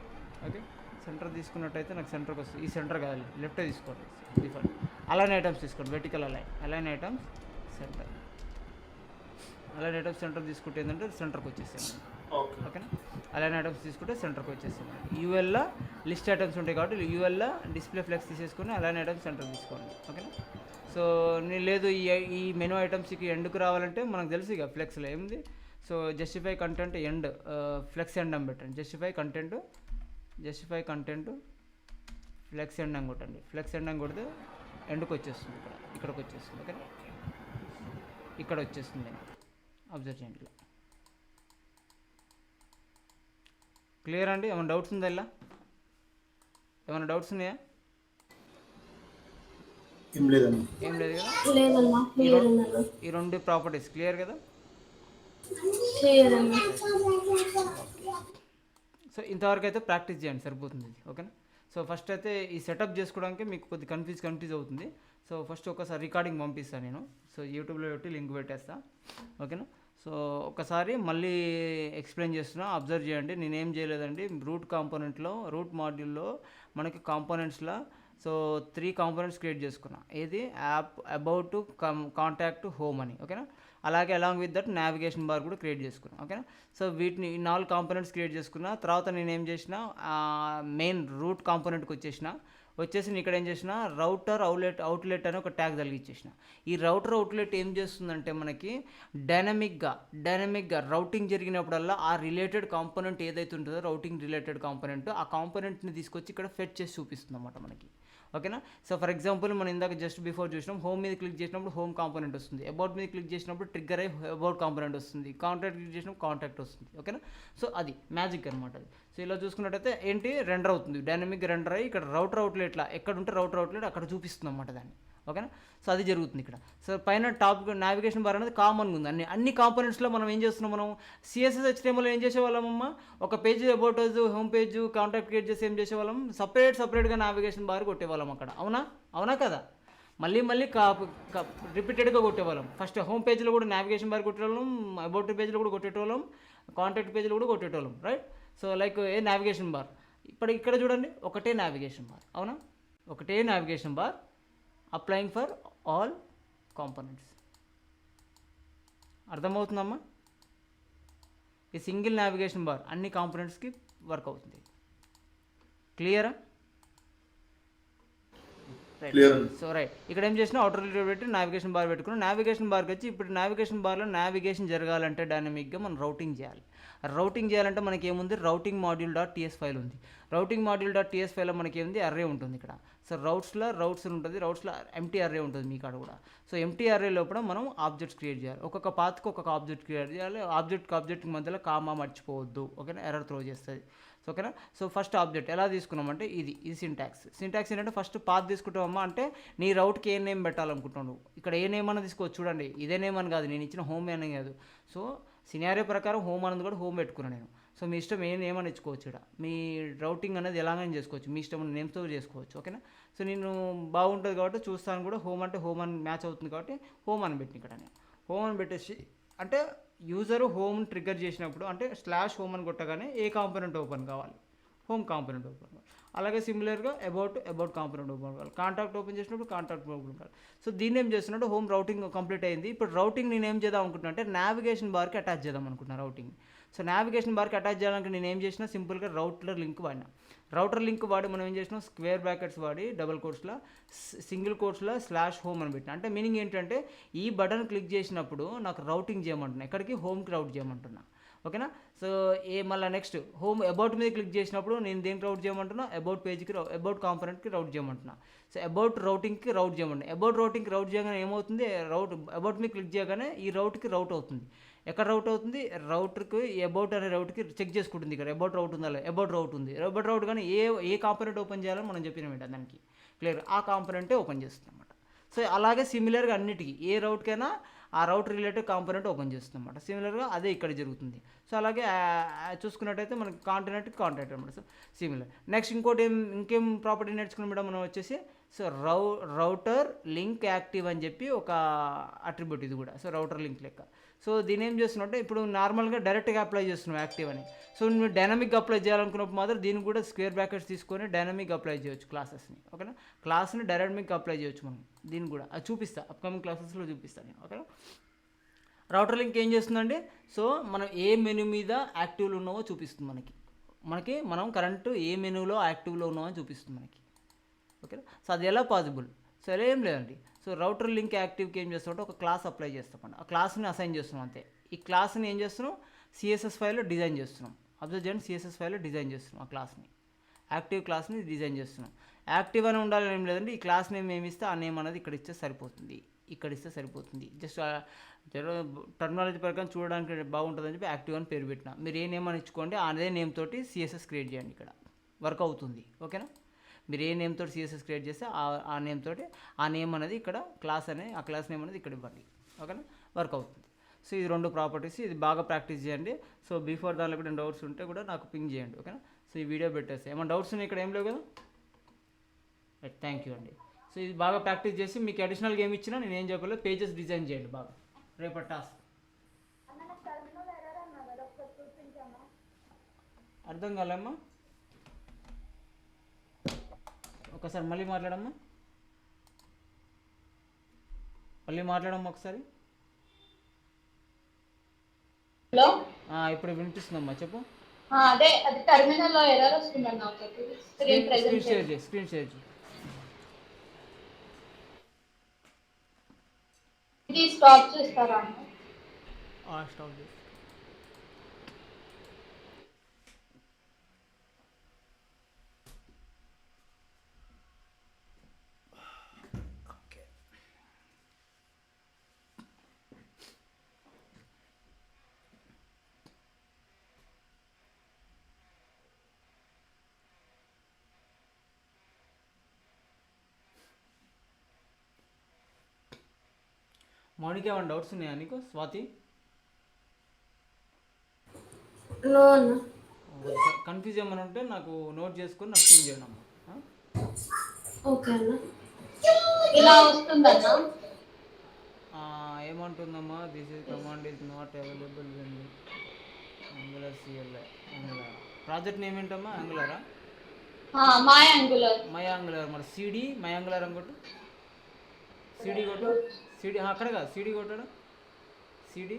ఓకే. సెంటర్ తీసుకున్నట్టయితే నాకు సెంటర్కి వస్తుంది. ఈ సెంటర్ కావాలి, లెఫ్ట్ తీసుకోండి డిఫాల్ట్. అలైన్ ఐటమ్స్ తీసుకోండి, vertical align items centre. Align items centre తీసుకుంటే ఏంటంటే సెంటర్కి వచ్చేసాను, ఓకేనా. అలైన్ ఐటమ్స్ తీసుకుంటే సెంటర్కి వచ్చేసాను. యూఎల్లో లిస్ట్ ఐటమ్స్ ఉంటాయి కాబట్టి యూఎల్లో డిస్ప్లే ఫ్లెక్స్ తీసేసుకొని అలైన్ ఐటమ్స్ సెంటర్ తీసుకోండి, ఓకేనా. సో నేను లేదు ఈ మెనూ ఐటమ్స్కి ఎండ్కి రావాలంటే మనకు తెలుసు ఇక ఫ్లెక్స్లో ఏముంది. So justify content end flex end అని పెట్టండి. జస్టిఫై కంటెంట్ ఫ్లెక్స్ ఎండ్ అని కొట్టండి. ఫ్లెక్స్ ఎండ్ అని కొడితే ఎండ్కి వచ్చేస్తుంది, ఇక్కడికి వచ్చేస్తుంది, ఓకే. ఇక్కడ వచ్చేస్తుంది, అబ్జర్వ్ చేయండి. ఇలా క్లియర్ అండి. ఏమైనా డౌట్స్ ఉందా, ఇలా ఏమైనా డౌట్స్ ఉన్నాయా? ఏం లేదు కదా. ఈ రెండు ప్రాపర్టీస్ క్లియర్ కదా. సో ఇంతవరకు అయితే ప్రాక్టీస్ చేయండి, సరిపోతుంది ఇది, ఓకేనా. సో ఫస్ట్ అయితే ఈ సెటప్ చేసుకోవడానికి మీకు కొద్ది కన్ఫ్యూజ్ అవుతుంది. సో ఫస్ట్ ఒకసారి రికార్డింగ్ పంపిస్తాను నేను. సో యూట్యూబ్లో పెట్టి లింక్ పెట్టేస్తా, ఓకేనా. సో ఒకసారి మళ్ళీ ఎక్స్ప్లెయిన్ చేస్తున్నా, అబ్జర్వ్ చేయండి. నేనేం చేయలేదండి, రూట్ మాడ్యూల్లో మనకి కాంపోనెంట్స్లో సో 3 కాంపోనెంట్స్ క్రియేట్ చేసుకున్నా. ఏది యాప్, అబౌట్, కాంటాక్ట్, హోమ్ అని, ఓకేనా. అలాగే along with that navigation bar కూడా క్రియేట్ చేసుకున్నాను, ఓకేనా. సో వీటిని 4 కాంపోనెంట్స్ క్రియేట్ చేసుకున్నా. తర్వాత నేను ఏం చేసిన మెయిన్ రూట్ కాంపోనెంట్కి వచ్చేసిన. వచ్చేసి నేను ఇక్కడ ఏం చేసిన రౌటర్ అవుట్లెట్ అని ఒక ట్యాగ్ తగిలిచ్చేసిన. ఈ రౌటర్ అవుట్లెట్ ఏం చేస్తుందంటే మనకి డైనమిక్గా రౌటింగ్ జరిగినప్పుడల్లా ఆ రిలేటెడ్ కాంపోనెంట్ ఏదైతే ఉంటుందో రౌటింగ్ రిలేటెడ్ కాంపోనెంట్ ఆ కాంపోనెంట్ని తీసుకొచ్చి ఇక్కడ ఫెచ్ చేసి చూపిస్తుంది అన్నమాట మనకి. ఓకేనా. సో ఫర్ ఎగ్జాంపుల్ మనం ఇందాక జస్ట్ బిఫోర్ చూసినాం, హోమ్ మీద క్లిక్ చేసినప్పుడు హోమ్ కాంపోనెంట్ వస్తుంది, అబౌట్ మీద క్లిక్ చేసినప్పుడు ట్రిగ్గర్ అయ్యి అబౌట్ కాంపోనెంట్ వస్తుంది, కాంటాక్ట్ క్లిక్ చేసినప్పుడు కాంటాక్ట్ వస్తుంది. ఓకేనా. సో అది మ్యాజిక్ అనమాట అది. సో ఇలా చూసుకున్నట్టయితే ఏంటి రెండర్ అవుతుంది, డైనమిక్ రెండర్ అయ్యి ఇక్కడ రౌటర్ అవుట్లెట్లా ఎక్కడ ఉంటే రౌటర్ అవుట్లెట్ అక్కడ చూపిస్తుంది అన్నమాట దాన్ని. ఓకేనా. సో అది జరుగుతుంది ఇక్కడ. సో పైన టాప్ నావిగేషన్ బార్ అనేది కామన్గా ఉంది అన్ని కాంపోనెంట్స్లో. మనం ఏం చేస్తున్నాం, మనం సిఎస్ఎస్ HTML ఏం చేసేవాళ్ళమమ్మా, ఒక page about home page contact create చేసి ఏం చేసేవాళ్ళం, సపరేట్గా నావిగేషన్ బార్ కొట్టేవాళ్ళం అక్కడ. అవునా కదా. మళ్ళీ రిపీటెడ్గా కొట్టేవాళ్ళం. ఫస్ట్ హోమ్ పేజ్లో కూడా నావిగేషన్ బార్ కొట్టేవాళ్ళం, అబౌట్ పేజ్లో కూడా కొట్టేటోళ్ళం, కాంటాక్ట్ పేజ్లో కూడా కొట్టేటోళ్ళం, right. So like a navigation bar. ఇక్కడ చూడండి ఒకటే నావిగేషన్ బార్. అవునా, ఒకటే navigation bar applying for all components. అర్థమవుతుందమ్మా. ఈ సింగిల్ నావిగేషన్ బార్ అన్ని కాంపోనెంట్స్కి వర్క్ అవుతుంది. క్లియరా. సో రైట్, ఇక్కడ ఏం చేసినా అవుటర్ రిలేటెడ్ పెట్టి నావిగేషన్ బార్ పెట్టుకున్నాం. నావిగేషన్ బార్కి వచ్చి ఇప్పుడు నావిగేషన్ బార్లో నావిగేషన్ జరగాలంటే డైనమిక్గా మనం రౌటింగ్ చేయాలి. రౌటింగ్ చేయాలంటే మనకి ఏముంది, routing module dot TS file ఉంది. రౌటింగ్ మాడ్యూల్ డాట్ టీఎస్ ఫైల్లో మనకి ఏముంది, అర్రే ఉంటుంది ఇక్కడ. సో రౌట్స్ ఉంటుంది, రౌట్స్లో ఎంటీ అర్రే ఉంటుంది మీ కాడ కూడా. సో ఎంటీ అర్రే లోపల మనం ఆబ్జెక్ట్స్ క్రియేట్ చేయాలి. ఒక్కొక్క పాత్కి ఒక్కొక్క ఆబ్జెక్ట్ క్రియేట్ చేయాలి. ఆబ్జెక్ట్ మధ్యలో కామా మర్చిపోవద్దు. ఓకేనా, ఎర్రర్ త్రో చేస్తుంది. సో ఓకేనా. సో ఫస్ట్ ఆబ్జెక్ట్ ఎలా తీసుకున్నామంటే ఇది సింటాక్స్ ఏంటంటే ఫస్ట్ పాత్ తీసుకుంటామమ్మా అంటే నీ రౌట్కి ఏ నేమ్ పెట్టాలనుకుంటున్నావు. ఇక్కడ ఏ నేమ్ అన్న తీసుకోవచ్చు. చూడండి ఇదే నేమ్ అని కాదు, నేను ఇచ్చిన హోమ్ అనే కాదు. సో సినారియో ప్రకారం హోమ్ అన్నది కూడా హోమ్ పెట్టుకున్నాను నేను. సో మీ ఇష్టం ఏ నేమ్ అని ఇచ్చుకోవచ్చు. ఇక్కడ మీ రౌటింగ్ అనేది ఎలాగైనా చేసుకోవచ్చు, మీ ఇష్టం నేమ్తో చేసుకోవచ్చు. ఓకేనా. సో నేను బాగుంటుంది కాబట్టి చూస్తాను కూడా, హోమ్ అంటే హోమ్ అని మ్యాచ్ అవుతుంది కాబట్టి హోమ్ అని పెట్టిన ఇక్కడ నేను. హోమ్ అని పెట్టేసి అంటే యూజరు హోమ్ ట్రిగ్గర్ చేసినప్పుడు అంటే /home అని కొట్టగానే ఏ కాంపోనెంట్ ఓపెన్ కావాలి, హోమ్ కాంపోనెంట్ ఓపెన్ కావాలి. అలాగే సిమిలర్గా అబౌట్ కాంపోనెంట్ ఓపెన్ కావాలి. కాంటాక్ట్ ఓపెన్ చేసినప్పుడు కాంటాక్ట్ ఓపెన్ కావాలి. సో దీన్ని ఏం చేస్తున్నట్టు హోమ్ రౌటింగ్ కంప్లీట్ అయింది. ఇప్పుడు రౌటింగ్ నేను ఏం చేద్దాం అనుకుంటున్నా అంటే నావిగేషన్ బార్కి అటాచ్ చేద్దాం అనుకుంటున్నా రౌటింగ్. సో నావిగేషన్ బార్కి అటాచ్ చేయాలంటే నేను ఏం చేసినా సింపుల్గా రౌటర్ లింక్ వాడి మనం ఏం చేసినాం, స్క్వేర్ బ్రాకెట్స్ వాడి డబుల్ కోట్స్లో సింగిల్ కోట్స్లో /home అని పెట్టిన. అంటే మీనింగ్ ఏంటంటే ఈ బటన్ క్లిక్ చేసినప్పుడు నాకు రౌటింగ్ చేయమంటున్నా, ఎక్కడికి హోమ్కి రౌట్ చేయమంటున్నా. ఓకేనా. సో మళ్ళీ నెక్స్ట్ హోమ్ అబౌట్ మీద క్లిక్ చేసినప్పుడు నేను దేనికి రౌట్ చేయమంటున్నా, అబౌట్ పేజ్కి అబౌట్ కాంపోనెంట్కి రౌట్ చేయమంటున్నా. సో అబౌట్ రౌటింగ్కి రౌట్ చేయమంటున్నా. అబౌట్ రౌటింగ్కి రౌట్ చేయగానే ఏమవుతుంది, అబౌట్ మీద క్లిక్ చేయగానే ఈ రౌట్కి రౌట్ అవుతుంది. ఎక్కడ రౌట్ అవుతుంది, రౌటర్కి అబౌట్ అనే రౌట్కి చెక్ చేసుకుంటుంది. ఇక్కడ అబౌట్ రౌట్ ఉందా, అబౌట్ రౌట్ ఉంది. అబౌట్ రౌట్ కానీ ఏ కాంపోనెంట్ ఓపెన్ చేయాలని మనం చెప్పినాం దానికి క్లియర్, ఆ కాంపోనెంటే ఓపెన్ చేస్తుంది అన్నమాట. సో అలాగే సిమిలర్గా అన్నిటికీ ఏ రౌట్కైనా ఆ రౌట్ రిలేటెడ్ కాంపోనెంట్ ఓపెన్ చేస్తుంది అన్నమాట. సిమిలర్గా అదే ఇక్కడ జరుగుతుంది. సో అలాగే చూసుకున్నట్టయితే మనకి కాంటాక్ట్ అనమాట. So similar. నెక్స్ట్ ఇంకేం ప్రాపర్టీ నేర్చుకున్నాం మేడం మనం వచ్చేసి. సో రౌటర్ లింక్ యాక్టివ్ అని చెప్పి ఒక అట్రిబ్యూట్ ఇది కూడా. సో రౌటర్ లింక్ లెక్క. సో దీని ఏం చేస్తున్నట్టే ఇప్పుడు నార్మల్గా డైరెక్ట్గా అప్లై చేస్తున్నాం యాక్టివ్ అని. సో నువ్వు డైనమిక్గా అప్లై చేయాలనుకున్నప్పుడు మాత్రం దీన్ని కూడా స్క్వేర్ బ్రాకెట్స్ తీసుకొని డైనమిక్గా అప్లై చేయొచ్చు క్లాసెస్ని. ఓకేనా. క్లాస్ని డైనమిక్గా అప్లై చేయొచ్చు మనం. దీన్ని కూడా అది చూపిస్తా, అప్కమింగ్ క్లాసెస్లో చూపిస్తాను నేను. ఓకేనా. రౌటర్ లింక్ ఏం చేస్తుందండి, సో మనం ఏ మెనూ మీద యాక్టివ్లో ఉన్నామో చూపిస్తుంది మనకి మనం కరెంట్ ఏ మెనూలో యాక్టివ్లో ఉన్నామని చూపిస్తుంది మనకి. ఓకేనా. సో అది ఎలా పాసిబుల్, సో ఎలా ఏం లేదండి. సో రౌటర్ లింక్ యాక్టివ్కి ఏం చేస్తామంటే ఒక క్లాస్ అప్లై చేస్తామండి, ఆ క్లాస్ని అసైన్ చేస్తున్నాం అంతే. ఈ క్లాస్ని ఏం చేస్తున్నాం, సిఎస్ఎస్ ఫైల్లో డిజైన్ చేస్తున్నాం. అబ్జర్వ్ చేయండి, సిఎస్ఎస్ ఫైల్లో డిజైన్ చేస్తున్నాం ఆ క్లాస్ని, యాక్టివ్ క్లాస్ని డిజైన్ చేస్తున్నాం. యాక్టివ్ అని ఉండాలని ఏం లేదండి, ఈ క్లాస్ నేమ్ ఏమి ఇస్తే ఆ నేమ్ అనేది ఇక్కడ ఇస్తే సరిపోతుంది. జస్ట్ టర్మినాలజీ ప్రకారం చూడడానికి బాగుంటుందని చెప్పి యాక్టివ్ అని పేరు పెట్టిన. మీరు ఏ నేమ్ అని ఇచ్చుకోండి, అదే నేమ్ తోటి సిఎస్ఎస్ క్రియేట్ చేయండి, ఇక్కడ వర్క్ అవుతుంది. ఓకేనా. మీరు ఏ నేమ్ తోటి సిఎస్ఎస్ క్రియేట్ చేస్తే ఆ నేమ్ తోటి ఆ నేమ్ అనేది ఇక్కడ ఆ క్లాస్ నేమ్ అనేది ఇక్కడ ఇవ్వండి. ఓకేనా, వర్క్ అవుతుంది. సో ఇది 2 ప్రాపర్టీస్, ఇది బాగా ప్రాక్టీస్ చేయండి. సో బిఫోర్ దానిలో కూడా డౌట్స్ ఉంటే కూడా నాకు పింగ్ చేయండి. ఓకేనా. సో ఈ వీడియో పెట్టేస్తే ఏమైనా డౌట్స్ ఉన్నాయి, ఇక్కడ ఏం లేవు కదా. రైట్, థ్యాంక్ యూ అండి. సో ఇది బాగా ప్రాక్టీస్ చేసి మీకు అడిషనల్గా ఏమి ఇచ్చినా నేను ఏం చెప్పలేదు, పేజెస్ డిజైన్ చేయండి బాగా. రేపటి టాస్క్ అర్థం కాలేమ్మా, ఒకసారి మళ్ళీ మాట్లాడమ్మా ఒకసారి. హలో, ఇప్పుడు వినిపిస్తుందమ్మా, చెప్పు. అదే అది టెర్మినల్ లో ఎర్రర్ వస్తుందన్న. స్క్రీన్ షేర్ చేయి. ఇది స్టాప్ చేస్తారా అన్న? స్టాప్ చేసి మౌనికి ఏమైనా డౌట్స్ ఉన్నాయా నీకు స్వాతి? నో అన్న. కన్ఫ్యూజ్ ఏమైనా ఉంటే నాకు నోట్ చేసుకొని నాకు పింగ్ చేయండి అమ్మా. ఓకే అన్న. ఇలా వస్తుందన్న? ఏమంటుందమ్మా? This is command is not available Angular CLI Angular. Project name ఏంటమ్మా? యాంగులరా? My Angular. My Angular. మరి సిడి మై యాంగులర్ అనుకోట్టు. సిడి కొట్టు. సిడి అక్కడ కాదు, సిడి కొట్టాడు. సిడి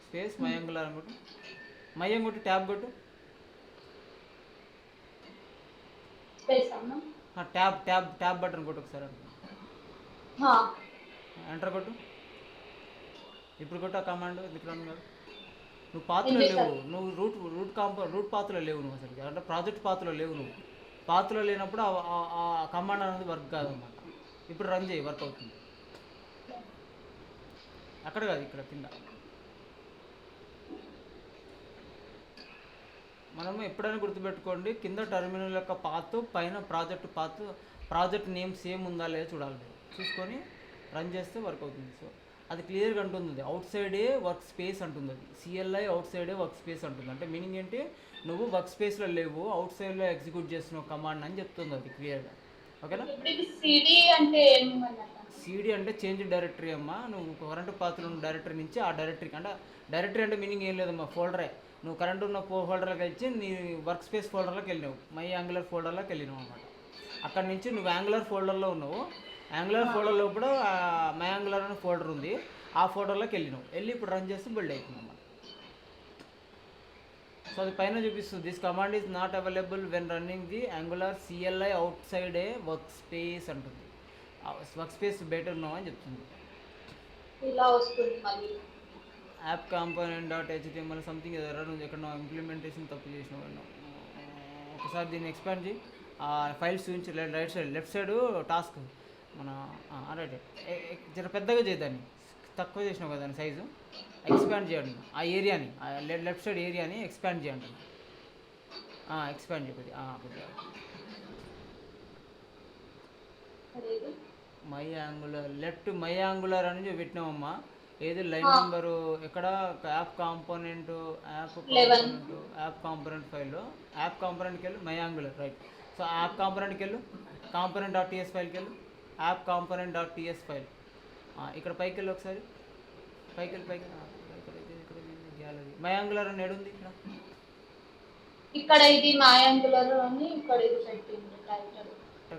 స్పేస్ మై యాంగులర్ అనుకోట్టు. మై అని కొట్టు, ట్యాబ్ కొట్టు. స్పేస్ అన్న. ట్యాబ్ ట్యాబ్ ట్యాబ్ బటన్ కొట్టు ఒకసారి. ఎంటర్ కొట్టు. ఇప్పుడు కొట్టు ఆ కమాండ్. విక్రమ్ గారు నువ్వు పాత్రలో లేవు. నువ్వు రూట్ పాత్రలో లేవు. నువ్వు అసలు అంటే ప్రాజెక్ట్ పాత్రలో లేవు. నువ్వు పాత్రలో లేనప్పుడు ఆ కమాండ్ అనేది వర్క్ కాదన్నమాట. ఇప్పుడు రన్ చేయి, వర్క్ అవుతుంది. అక్కడ కాదు, ఇక్కడ కింద. మనము ఎప్పుడైనా గుర్తుపెట్టుకోండి, కింద టెర్మినల్ యొక్క పాత్, పైన ప్రాజెక్ట్ నేమ్ సేమ్ ఉందా లేదా చూడాలి. చూసుకొని రన్ చేస్తే వర్క్ అవుతుంది. సో అది క్లియర్గా అంటుంది, అవుట్ సైడే వర్క్ స్పేస్ అంటుంది. అది సిఎల్ఐ అవుట్ సైడే వర్క్ స్పేస్ అంటుంది. అంటే మీనింగ్ ఏంటి? నువ్వు వర్క్ స్పేస్లో లేవు, అవుట్ సైడ్లో ఎగ్జిక్యూట్ చేస్తున్నావు కమాండ్ అని చెప్తుంది అది క్లియర్గా. ఓకేనా? సిడి అంటే సిడి అంటే చేంజ్ డైరెక్టరీ అమ్మా. నువ్వు కరెంట్ పాత్రలో ఉన్న డైరెక్టరీ నుంచి ఆ డైరెక్టరీకి, అంటే డైరెక్టరీ అంటే మీనింగ్ ఏం లేదమ్మా, ఫోల్డరే. నువ్వు కరెంట్ ఉన్న ఫోల్డర్లోకి వచ్చి నీ వర్క్ స్పేస్ ఫోల్డర్లోకి వెళ్ళినావు, మై యాంగులర్ ఫోల్డర్లోకి వెళ్ళినావు అనమాట. అక్కడ నుంచి నువ్వు యాంగులర్ ఫోల్డర్లో ఉన్నావు. యాంగులర్ ఫోల్డర్లో కూడా మై యాంగులర్ అనే ఫోల్డర్ ఉంది, ఆ ఫోల్డర్లోకి వెళ్ళినావు. వెళ్ళి ఇప్పుడు రన్ చేస్తే బిల్డ్ అవుతుంది అన్నమాట. సో అది పైన చూపిస్తుంది, this command is not available when running the angular CLI out side A work space అంటుంది. వర్క్ స్పేస్ బయట ఉన్నావు అని చెప్తుంది. ఇలా వస్తుంది మళ్ళీ. App component dot HTML something error ఉంది. ఎక్కడ ఇంప్లిమెంటేషన్ తప్పు చేసినావు. ఒకసారి దీన్ని ఎక్స్పాండ్ చేయి. ఫైల్స్ చూపించి right side left side task మన రైట్ జర పెద్దగా చేయదాన్ని, తక్కువ చేసినావు కదా దాని సైజు. ఎక్స్పాండ్ చేయండి ఆ ఏరియాని, లెఫ్ట్ సైడ్ ఏరియాని ఎక్స్పాండ్ చేయండి. ఎక్స్పాండ్ చేయ కొద్దిగా. My Angular left my Angular అని పెట్టినామమ్మా. ఏది లైన్ నెంబరు ఎక్కడ? యాప్ కాంపోనెంట్ ఫైల్లో యాప్ కాంపోనెంట్కి వెళ్ళు, my Angular right. So app కాంపోనెంట్కి వెళ్ళు, కాంపోనెంట్ డాట్ టీఎస్ ఫైల్కి వెళ్ళు, app component dot TS file. ఇక్కడ పైకి వెళ్ళి ఒకసారి, పైకి గ్యాలరీ. మై యాంగులర్ అని ఏడుంది ఇక్కడ? ఇది మై యాంగులర్ అని ఇక్కడ ఇది పెట్టింది టైటిల్.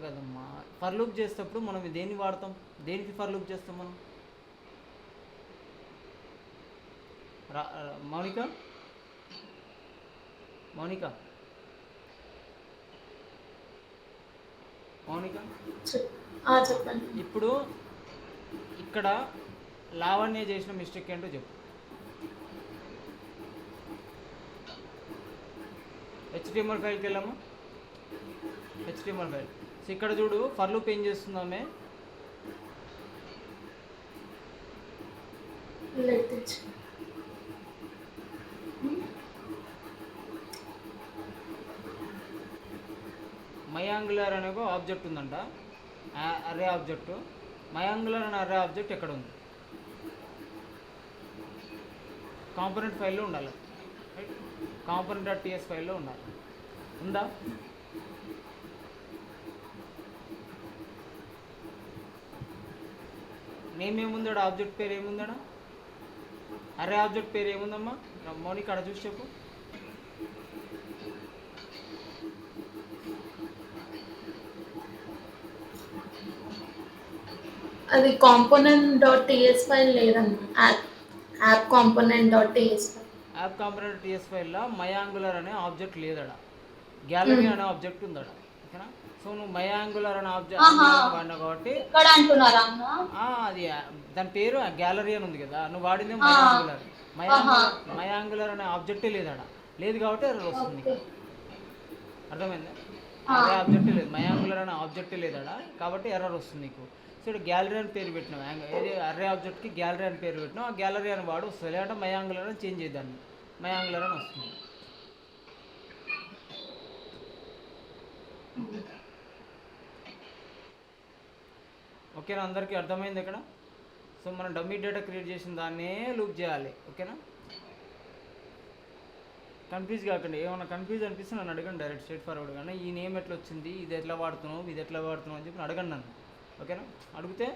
కదమ్మా. ఫర్ లూప్ చేసేటప్పుడు మనం దేన్ని వాడతాం? దేనికి ఫర్ లూప్ చేస్తాం మనం? మౌనిక చెప్పండి. ఇప్పుడు ఇక్కడ లావణ్య చేసిన మిస్టేక్ ఏంటో చెప్పు. హెచ్టిఎంఎల్ ఫైల్కి వెళ్ళాము. HTML file. సో ఇక్కడ చూడు, ఫర్ లూప్ ఏం చేస్తుందామే? మై యాంగులర్ అనే ఒక ఆబ్జెక్ట్ ఉందంట, అరే ఆబ్జెక్ట్. మై యాంగులర్ అనే అరే ఆబ్జెక్ట్ ఎక్కడ ఉంది? కాంపోనెంట్ ఫైల్లో ఉండాలి, రైట్? కాంపోనెంట్ డాట్ టీఎస్ ఫైల్లో ఉండాలి. ఉందా? నేమ్ ఏముందాడ? ఆబ్జెక్ట్ పేరు ఏముందాడా? అరే ఆబ్జెక్ట్ పేరు ఏముందమ్మా? మౌనిక అక్కడ చూసి చెప్పు. అది కాంపోనెంట్ డాట్ టీఎస్ ఫైల్ లేదన్నా, app component dot TS file. App component TS ఫైల్లో మై యాంగులర్ అనే ఆబ్జెక్ట్ లేదడా, గ్యాలరీ అనే ఆబ్జెక్ట్ ఉందడా. ఓకేనా? సో నువ్వు మై యాంగులర్ అనే ఆబ్జెక్ట్ ఆహా. వాడినావు కాబట్టి ఇక్కడ అంటున్నారా అన్న? అది దాని పేరు గ్యాలరీ అని ఉంది కదా, నువ్వు వాడింది ఆ. మై యాంగులర్ అనే ఆబ్జెక్టే లేదు ఆడ, లేదు కాబట్టి ఎర్రర్ వస్తుంది. ఓకే. అర్థమైందా? ఆ. అదే ఆబ్జెక్టే లేదు, మై యాంగులర్ అనే ఆబ్జెక్టే లేదు ఆడ, కాబట్టి ఎర్రర్ వస్తుంది నీకు. సో ఇక్కడ గ్యాలరీ అని పేరు పెట్టినావు, ఏది అర్రే ఆబ్జెక్ట్కి గ్యాలరీ అని పేరు పెట్టినావు, ఆ గ్యాలరీ అని వాడు వస్తుంది. లేదంటే మై యాంగులర్ అని చేంజ్ చేద్దాన్ని, మై యాంగులర్ అని వస్తుంది. ఓకేనా, అందరికీ అర్థమైంది ఇక్కడ? సో మనం డమ్మీ డేటా క్రియేట్ చేసిన దాన్నే లూప్ చేయాలి. ఓకేనా, కన్ఫ్యూజ్ కాకండి. ఏమైనా కన్ఫ్యూజ్ అనిపిస్తే నన్ను అడగండి డైరెక్ట్ స్ట్రేట్ ఫార్వర్డ్. కానీ ఈ నేమ్ ఎట్లా వచ్చింది, ఇది ఎట్లా వాడుతున్నావు, ఇది ఎట్లా వాడుతున్నావు అని చెప్పి అడగండి నన్ను. ఓకేనా, అడిగితే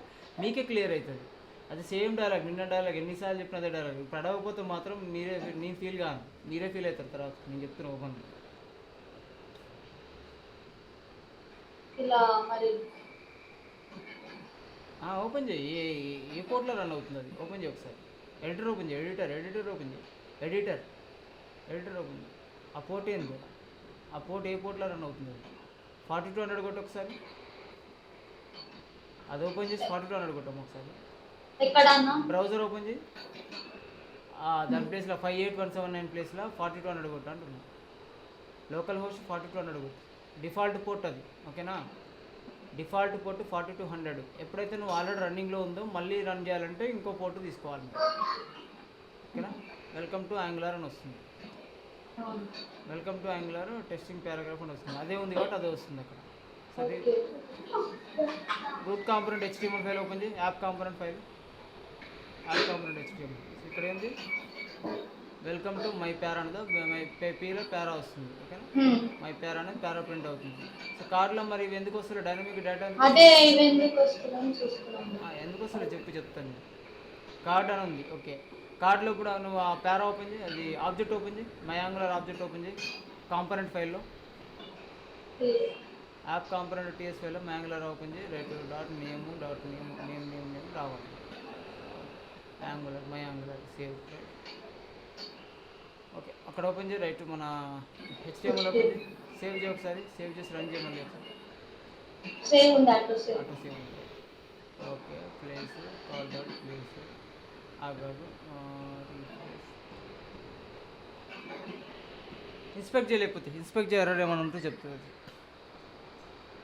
మీకే క్లియర్ అవుతుంది. అది సేమ్ డైలాగ్, నిన్న డైలాగ్ ఎన్నిసార్లు చెప్పిన అదే డైలాగ్. ఇప్పుడు అడగకపోతే మాత్రం నేను ఫీల్ కాను, మీరే ఫీల్ అవుతారు తర్వాత. నేను చెప్తున్నా ఓపెన్. ఇలా మరి ఓపెన్ చేయి, ఏ పోర్ట్లో రన్ అవుతుంది అది ఓపెన్ చేయి ఒకసారి. ఎడిటర్ ఓపెన్ చేయి, ఎడిటర్ ఓపెన్ చేయి, ఎడిటర్ ఓపెన్ చేయి. ఆ పోర్ట్ ఏంది, ఆ పోర్ట్ ఏ పోర్ట్లో రన్ అవుతుంది? 4200 కొట్టి ఒకసారి, అది ఓపెన్ చేసి 4200 కొట్టాము ఒకసారి. ఎక్కడ అన్న? బ్రౌజర్ ఓపెన్ చేయి, దాని ప్లేస్లో 58179 ప్లేస్లో 4200 కొట్టు అంటున్నా. లోకల్ హోస్ట్ 4200 కొట్టు, డిఫాల్ట్ పోర్ట్ అది. ఓకేనా, డిఫాల్ట్ పోర్ట్ 4200. ఎప్పుడైతే నువ్వు ఆల్రెడీ రన్నింగ్లో ఉందో మళ్ళీ రన్ చేయాలంటే ఇంకో పోర్టు తీసుకోవాలి. ఓకేనా, వెల్కమ్ టు యాంగులర్ అని వస్తుంది. Welcome to Angular testing paragraph అని వస్తుంది. అదే ఉంది కాబట్టి అదే వస్తుంది అక్కడ. సరే, root component HTML file open చేయి, app component file, app component HTML. ఇక్కడ ఏంది, వెల్కమ్ టు మై ప్యారా అనేది మై పీలో ప్యారా వస్తుంది. ఓకేనా, మై ప్యారా అనేది ప్యారా ప్రింట్ అవుతుంది. సో కార్డులో మరి ఇవి ఎందుకు వస్తుంది, డైనమిక్ డేటా అదే ఇవి ఎందుకు వస్తుందని చూస్తున్నాను. ఎందుకు వస్తుంది చెప్తాను. కార్డ్ అని ఉంది. ఓకే, కార్డులో ఇప్పుడు నువ్వు ఆ ప్యారా ఓపెన్ చేయి, అది ఆబ్జెక్ట్ ఓపెన్ చేయి, మై యాంగులర్ ఆబ్జెక్ట్ ఓపెన్ చేయి, కాంపోనెంట్ ఫైల్లో యాప్ కాంపోనెంట్ TS ఫైల్లో మై యాంగులర్ ఓపెన్ చేయి, రైట్ నేమ్ రావాలి. Angular my angular save. Okay, అక్కడ ఓపెన్ చేయి, రైట్ మన HTML ఓపెన్ చేయి, సేవ్ చేయి ఒకసారి, సేవ్ చేసి రన్ చేయమని ఒకసారి. సేవ్ ఉంది, అటు సేవ్. సేవ్ ఉంది. Okay, place call dot place ఆగాడు. ఇన్స్పెక్ట్ చేయలేకపోతే ఇన్స్పెక్ట్ చేయ ఎర్రర్ ఏమైనా ఉంటే చెప్తుంది.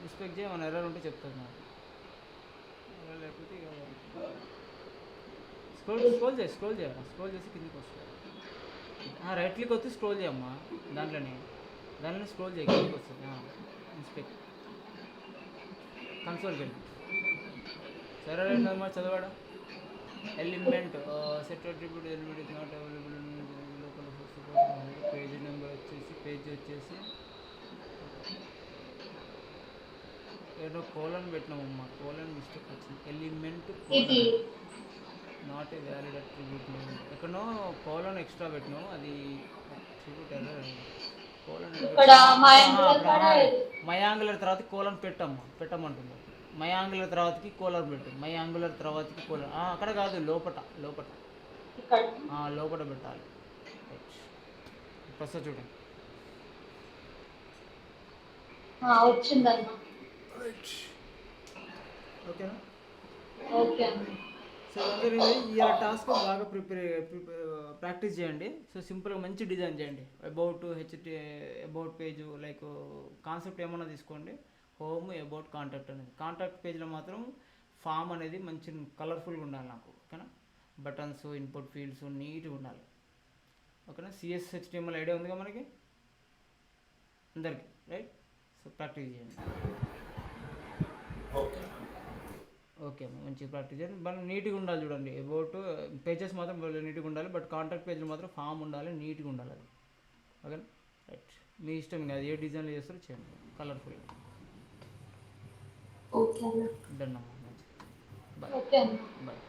ఇన్స్పెక్ట్ చేయ ఏమైనా ఎర్రర్ ఉంటే చెప్తుంది నాకు. ఎర్రర్ లేకపోతే ఇక స్క్రోల్ చేసి కిందకి వస్తుంది. రైట్ క్లిక్ వచ్చి స్క్రోల్ చేయమ్మా, దాంట్లోనే స్క్రోల్ చేయి, కిందకి వస్తుంది. ఇన్స్పెక్ట్ కన్సోల్కి వెళ్ళి సరే మరి చదవాడా. Element set attribute element is not available local page number వచ్చేసి ఏదో కోలన్ పెట్టినామమ్మా, కోలన్ మిస్టేక్ వచ్చింది. Element not a valid attribute name, ఎక్కడనో కోలన్ ఎక్స్ట్రా పెట్టినాం, అది attribute error. Colon my Angular తర్వాత కోలన్ పెట్టమంటుంది. మై యాంగులర్ తర్వాతకి కోలన్ పెట్టు, మై యాంగులర్ తర్వాతకి కోలన్. అక్కడ కాదు, లోపట పెట్టాలి. ప్రస్తుతం చూడండి, వచ్చిందన్న. ఓకేనా. ఓకే అన్న. సో అందరూ ఈ టాస్క్ బాగా ప్రాక్టీస్ చేయండి. సో సింపుల్గా మంచి డిజైన్ చేయండి. అబౌట్ పేజ్ లైక్ కాన్సెప్ట్ ఏమన్నా తీసుకోండి, హోమ్ అబౌట్ కాంటాక్ట్ అనేది. కాంటాక్ట్ పేజ్లో మాత్రం ఫామ్ అనేది మంచి కలర్ఫుల్గా ఉండాలి నాకు. ఓకేనా, బటన్స్ ఇన్పుట్ ఫీల్డ్స్ నీట్గా ఉండాలి. ఓకేనా, CSS/HTML ఐడియా ఉందిగా మనకి అందరికీ, రైట్? సో ప్రాక్టీస్ చేయండి. ఓకే అమ్మ, మంచిగా ప్రాక్టీస్ చేయండి. బాగా నీట్గా ఉండాలి. చూడండి, అబౌట్ పేజెస్ మాత్రం నీట్గా ఉండాలి, బట్ కాంటాక్ట్ పేజ్లో మాత్రం ఫామ్ ఉండాలి, నీట్గా ఉండాలి అది. ఓకేనా, రైట్. మీ ఇష్టం, అది ఏ డిజైన్లో చేస్తారో చేయండి, కలర్ఫుల్గా. ఓకే అన్న. డన్ అమ్మా, మంచిది. బాయ్. ఓకే అన్న. బాయ్.